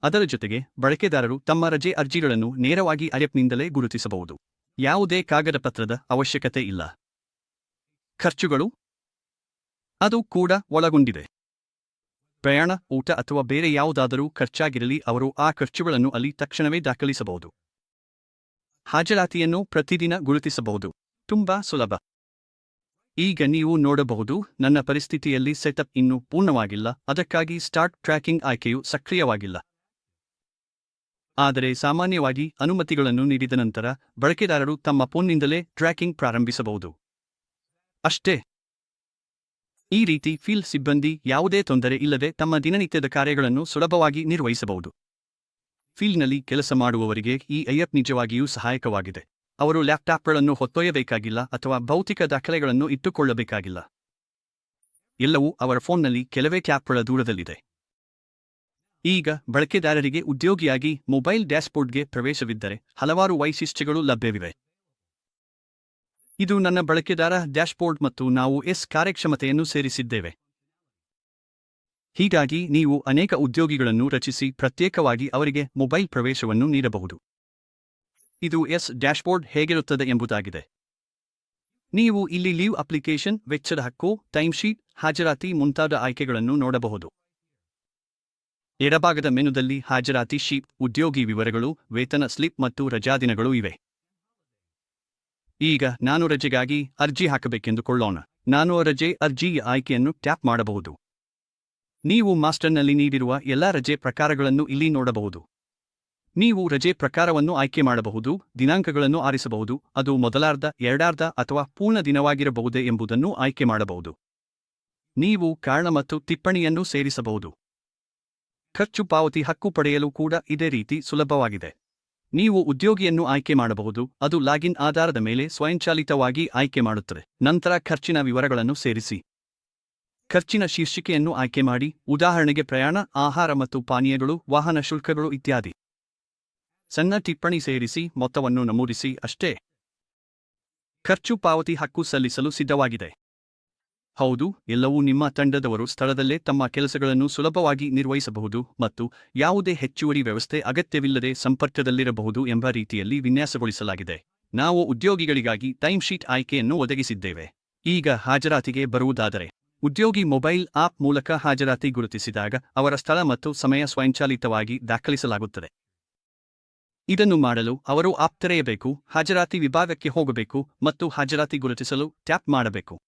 ಅದರ ಜೊತೆಗೆ ಬಳಕೆದಾರರು ತಮ್ಮ ರಜೆ ಅರ್ಜಿಗಳನ್ನು ನೇರವಾಗಿ ಆ್ಯಪ್ನಿಂದಲೇ ಗುರುತಿಸಬಹುದು. ಯಾವುದೇ ಕಾಗದ ಪತ್ರದ ಅವಶ್ಯಕತೆ ಇಲ್ಲ. ಖರ್ಚುಗಳು? ಅದು ಕೂಡ ಒಳಗೊಂಡಿದೆ. ಪ್ರಯಾಣ, ಊಟ ಅಥವಾ ಬೇರೆ ಯಾವುದಾದರೂ ಖರ್ಚಾಗಿರಲಿ, ಅವರು ಆ ಖರ್ಚುಗಳನ್ನು ಅಲ್ಲಿ ತಕ್ಷಣವೇ ದಾಖಲಿಸಬಹುದು. ಹಾಜರಾತಿಯನ್ನು ಪ್ರತಿದಿನ ಗುರುತಿಸಬಹುದು. ತುಂಬಾ ಸುಲಭ. ಈಗ ನೀವು ನೋಡಬಹುದು, ನನ್ನ ಪರಿಸ್ಥಿತಿಯಲ್ಲಿ ಸೆಟಪ್ ಇನ್ನೂ ಪೂರ್ಣವಾಗಿಲ್ಲ, ಅದಕ್ಕಾಗಿ ಸ್ಟಾರ್ಟ್ ಟ್ರ್ಯಾಕಿಂಗ್ ಆಯ್ಕೆಯು ಸಕ್ರಿಯವಾಗಿಲ್ಲ. ಆದರೆ ಸಾಮಾನ್ಯವಾಗಿ ಅನುಮತಿಗಳನ್ನು ನೀಡಿದ ನಂತರ ಬಳಕೆದಾರರು ತಮ್ಮ ಫೋನ್ನಿಂದಲೇ ಟ್ರ್ಯಾಕಿಂಗ್ ಪ್ರಾರಂಭಿಸಬಹುದು. ಅಷ್ಟೇ. ಈ ರೀತಿ ಫೀಲ್ಡ್ ಸಿಬ್ಬಂದಿ ಯಾವುದೇ ತೊಂದರೆ ಇಲ್ಲದೆ ತಮ್ಮ ದಿನನಿತ್ಯದ ಕಾರ್ಯಗಳನ್ನು ಸುಲಭವಾಗಿ ನಿರ್ವಹಿಸಬಹುದು. ಫೀಲ್ಡ್ನಲ್ಲಿ ಕೆಲಸ ಮಾಡುವವರಿಗೆ ಈ ಆ್ಯಪ್ ನಿಜವಾಗಿಯೂ ಸಹಾಯಕವಾಗಿದೆ. ಅವರು ಲ್ಯಾಪ್ಟಾಪ್ಗಳನ್ನು ಹೊತ್ತೊಯ್ಯಬೇಕಾಗಿಲ್ಲ ಅಥವಾ ಭೌತಿಕ ದಾಖಲೆಗಳನ್ನು ಇಟ್ಟುಕೊಳ್ಳಬೇಕಾಗಿಲ್ಲ. ಎಲ್ಲವೂ ಅವರ ಫೋನ್ನಲ್ಲಿ ಕೆಲವೇ ಟ್ಯಾಪ್ಗಳ ದೂರದಲ್ಲಿದೆ. ಈಗ ಬಳಕೆದಾರರಿಗೆ ಉದ್ಯೋಗಿಯಾಗಿ ಮೊಬೈಲ್ ಡ್ಯಾಶ್ಬೋರ್ಡ್ಗೆ ಪ್ರವೇಶವಿದ್ದರೆ ಹಲವಾರು ವೈಶಿಷ್ಟ್ಯಗಳು ಲಭ್ಯವಿವೆ. ಇದು ನನ್ನ ಬಳಕೆದಾರ ಡ್ಯಾಶ್ಬೋರ್ಡ್ ಮತ್ತು ನಾವು ಕಾರ್ಯಕ್ಷಮತೆಯನ್ನು ಸೇರಿಸಿದ್ದೇವೆ. ಹೀಗಾಗಿ ನೀವು ಅನೇಕ ಉದ್ಯೋಗಿಗಳನ್ನು ರಚಿಸಿ ಪ್ರತ್ಯೇಕವಾಗಿ ಅವರಿಗೆ ಮೊಬೈಲ್ ಪ್ರವೇಶವನ್ನು ನೀಡಬಹುದು. ಇದು ಡ್ಯಾಶ್ಬೋರ್ಡ್ ಹೇಗಿರುತ್ತದೆ ಎಂಬುದಾಗಿದೆ. ನೀವು ಇಲ್ಲಿ ಲೀವ್ ಅಪ್ಲಿಕೇಶನ್, ವೆಚ್ಚದ ಹಕ್ಕು, ಟೈಮ್ಶೀಟ್, ಹಾಜರಾತಿ ಮುಂತಾದ ಆಯ್ಕೆಗಳನ್ನು ನೋಡಬಹುದು. ಎಡಭಾಗದ ಮೆನುದಲ್ಲಿ ಹಾಜರಾತಿ ಶೀಟ್, ಉದ್ಯೋಗಿ ವಿವರಗಳು, ವೇತನ ಸ್ಲಿಪ್ ಮತ್ತು ರಜಾದಿನಗಳು ಇವೆ. ಈಗ ನಾನು ರಜೆಗಾಗಿ ಅರ್ಜಿ ಹಾಕಬೇಕೆಂದುಕೊಳ್ಳೋಣ. ನಾನು ರಜೆ ಅರ್ಜಿಯ ಆಯ್ಕೆಯನ್ನು ಟ್ಯಾಪ್ ಮಾಡಬಹುದು. ನೀವು ಮಾಸ್ಟರ್ನಲ್ಲಿ ನೀಡಿರುವ ಎಲ್ಲಾ ರಜೆ ಪ್ರಕಾರಗಳನ್ನು ಇಲ್ಲಿ ನೋಡಬಹುದು. ನೀವು ರಜೆ ಪ್ರಕಾರವನ್ನು ಆಯ್ಕೆ ಮಾಡಬಹುದು, ದಿನಾಂಕಗಳನ್ನು ಆರಿಸಬಹುದು, ಅದು ಮೊದಲಾರ್ಧ, ಎರಡಾರ್ಧ ಅಥವಾ ಪೂರ್ಣ ದಿನವಾಗಿರಬಹುದೇ ಎಂಬುದನ್ನು ಆಯ್ಕೆ ಮಾಡಬಹುದು. ನೀವು ಕಾರಣ ಮತ್ತು ಟಿಪ್ಪಣಿಯನ್ನು ಸೇರಿಸಬಹುದು. ಖರ್ಚು ಪಾವತಿ ಹಕ್ಕು ಪಡೆಯಲು ಕೂಡ ಇದೇ ರೀತಿ ಸುಲಭವಾಗಿದೆ. ನೀವು ಉದ್ಯೋಗಿಯನ್ನು ಆಯ್ಕೆ ಮಾಡಬಹುದು, ಅದು ಲಾಗಿನ್ ಆಧಾರದ ಮೇಲೆ ಸ್ವಯಂಚಾಲಿತವಾಗಿ ಆಯ್ಕೆ ಮಾಡುತ್ತದೆ. ನಂತರ ಖರ್ಚಿನ ವಿವರಗಳನ್ನು ಸೇರಿಸಿ. ಖರ್ಚಿನ ಶೀರ್ಷಿಕೆಯನ್ನು ಆಯ್ಕೆ ಮಾಡಿ, ಉದಾಹರಣೆಗೆ ಪ್ರಯಾಣ, ಆಹಾರ ಮತ್ತು ಪಾನೀಯಗಳು, ವಾಹನ ಶುಲ್ಕಗಳು ಇತ್ಯಾದಿ. ಸಣ್ಣ ಟಿಪ್ಪಣಿ ಸೇರಿಸಿ, ಮೊತ್ತವನ್ನು ನಮೂದಿಸಿ, ಅಷ್ಟೇ. ಖರ್ಚು ಪಾವತಿ ಹಕ್ಕು ಸಲ್ಲಿಸಲು ಸಿದ್ಧವಾಗಿದೆ. ಹೌದು, ಎಲ್ಲವೂ ನಿಮ್ಮ ತಂಡದವರು ಸ್ಥಳದಲ್ಲೇ ತಮ್ಮ ಕೆಲಸಗಳನ್ನು ಸುಲಭವಾಗಿ ನಿರ್ವಹಿಸಬಹುದು ಮತ್ತು ಯಾವುದೇ ಹೆಚ್ಚುವರಿ ವ್ಯವಸ್ಥೆ ಅಗತ್ಯವಿಲ್ಲದೆ ಸಂಪರ್ಕದಲ್ಲಿರಬಹುದು ಎಂಬ ರೀತಿಯಲ್ಲಿ ವಿನ್ಯಾಸಗೊಳಿಸಲಾಗಿದೆ. ನಾವು ಉದ್ಯೋಗಿಗಳಿಗಾಗಿ ಟೈಮ್ ಶೀಟ್ ಆಯ್ಕೆಯನ್ನು ಒದಗಿಸಿದ್ದೇವೆ. ಈಗ ಹಾಜರಾತಿಗೆ ಬರುವುದಾದರೆ, ಉದ್ಯೋಗಿ ಮೊಬೈಲ್ ಆಪ್ ಮೂಲಕ ಹಾಜರಾತಿ ಗುರುತಿಸಿದಾಗ ಅವರ ಸ್ಥಳ ಮತ್ತು ಸಮಯ ಸ್ವಯಂಚಾಲಿತವಾಗಿ ದಾಖಲಿಸಲಾಗುತ್ತದೆ. ಇದನ್ನು ಮಾಡಲು ಅವರು ಆಪ್ ತೆರೆಯಬೇಕು, ಹಾಜರಾತಿ ವಿಭಾಗಕ್ಕೆ ಹೋಗಬೇಕು ಮತ್ತು ಹಾಜರಾತಿ ಗುರುತಿಸಲು ಟ್ಯಾಪ್ ಮಾಡಬೇಕು.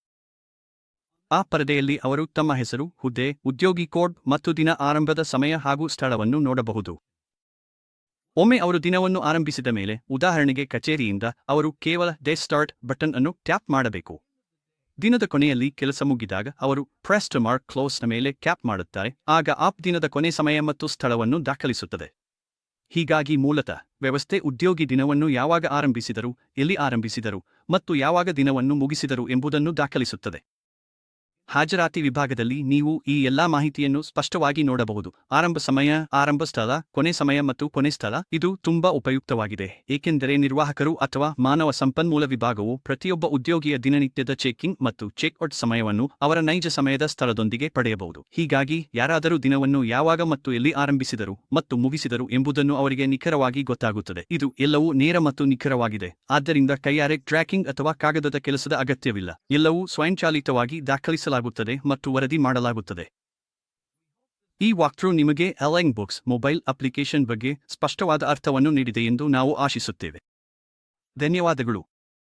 ಆ ಪರದೆಯಲ್ಲಿ ಅವರು ತಮ್ಮ ಹೆಸರು, ಹುದ್ದೆ, ಉದ್ಯೋಗಿ ಕೋಡ್ ಮತ್ತು ದಿನ ಆರಂಭದ ಸಮಯ ಹಾಗೂ ಸ್ಥಳವನ್ನು ನೋಡಬಹುದು. ಒಮ್ಮೆ ಅವರು ದಿನವನ್ನು ಆರಂಭಿಸಿದ ಮೇಲೆ, ಉದಾಹರಣೆಗೆ ಕಚೇರಿಯಿಂದ, ಅವರು ಕೇವಲ ಡೇ ಸ್ಟಾರ್ಟ್ ಬಟನ್ ಅನ್ನು ಟ್ಯಾಪ್ ಮಾಡಬೇಕು. ದಿನದ ಕೊನೆಯಲ್ಲಿ ಕೆಲಸ ಮುಗಿದಾಗ ಅವರು ಪ್ರೆಸ್ ಟು ಮಾರ್ಕ್ ಕ್ಲೋಸ್ನ ಮೇಲೆ ಟ್ಯಾಪ್ ಮಾಡುತ್ತಾರೆ, ಆಗ ಆಪ್ ದಿನದ ಕೊನೆ ಸಮಯ ಮತ್ತು ಸ್ಥಳವನ್ನು ದಾಖಲಿಸುತ್ತದೆ. ಹೀಗಾಗಿ ಮೂಲತಃ ವ್ಯವಸ್ಥೆ ಉದ್ಯೋಗಿ ದಿನವನ್ನು ಯಾವಾಗ ಆರಂಭಿಸಿದರು, ಎಲ್ಲಿ ಆರಂಭಿಸಿದರು ಮತ್ತು ಯಾವಾಗ ದಿನವನ್ನು ಮುಗಿಸಿದರು ಎಂಬುದನ್ನು ದಾಖಲಿಸುತ್ತದೆ. ಹಾಜರಾತಿ ವಿಭಾಗದಲ್ಲಿ ನೀವು ಈ ಎಲ್ಲಾ ಮಾಹಿತಿಯನ್ನು ಸ್ಪಷ್ಟವಾಗಿ ನೋಡಬಹುದು. ಆರಂಭ ಸಮಯ, ಆರಂಭ ಸ್ಥಳ, ಕೊನೆ ಸಮಯ ಮತ್ತು ಕೊನೆ ಸ್ಥಳ. ಇದು ತುಂಬಾ ಉಪಯುಕ್ತವಾಗಿದೆ, ಏಕೆಂದರೆ ನಿರ್ವಾಹಕರು ಅಥವಾ ಮಾನವ ಸಂಪನ್ಮೂಲ ವಿಭಾಗವು ಪ್ರತಿಯೊಬ್ಬ ಉದ್ಯೋಗಿಯ ದಿನನಿತ್ಯದ ಚೆಕ್-ಇನ್ ಮತ್ತು ಚೆಕ್-ಔಟ್ ಸಮಯವನ್ನು ಅವರ ನೈಜ ಸಮಯದ ಸ್ಥಳದೊಂದಿಗೆ ಪಡೆಯಬಹುದು. ಹೀಗಾಗಿ ಯಾರಾದರೂ ದಿನವನ್ನು ಯಾವಾಗ ಮತ್ತು ಎಲ್ಲಿ ಆರಂಭಿಸಿದರು ಮತ್ತು ಮುಗಿಸಿದರು ಎಂಬುದನ್ನು ಅವರಿಗೆ ನಿಖರವಾಗಿ ಗೊತ್ತಾಗುತ್ತದೆ. ಇದು ಎಲ್ಲವೂ ನೇರ ಮತ್ತು ನಿಖರವಾಗಿದೆ, ಆದ್ದರಿಂದ ಕೈಯಾರೆ ಟ್ರ್ಯಾಕಿಂಗ್ ಅಥವಾ ಕಾಗದದ ಕೆಲಸದ ಅಗತ್ಯವಿಲ್ಲ. ಎಲ್ಲವೂ ಸ್ವಯಂಚಾಲಿತವಾಗಿ ದಾಖಲಿಸಲಾಗುತ್ತದೆ ಮತ್ತು ವರದಿ ಮಾಡಲಾಗುತ್ತದೆ. ಈ ವಾಕ್ಥ್ರೂ ನಿಮಗೆ ಅಲೈನ್ ಬುಕ್ಸ್ ಮೊಬೈಲ್ ಅಪ್ಲಿಕೇಶನ್ ಬಗ್ಗೆ ಸ್ಪಷ್ಟವಾದ ಅರ್ಥವನ್ನು ನೀಡಿದೆ ಎಂದು ನಾವು ಆಶಿಸುತ್ತೇವೆ. ಧನ್ಯವಾದಗಳು.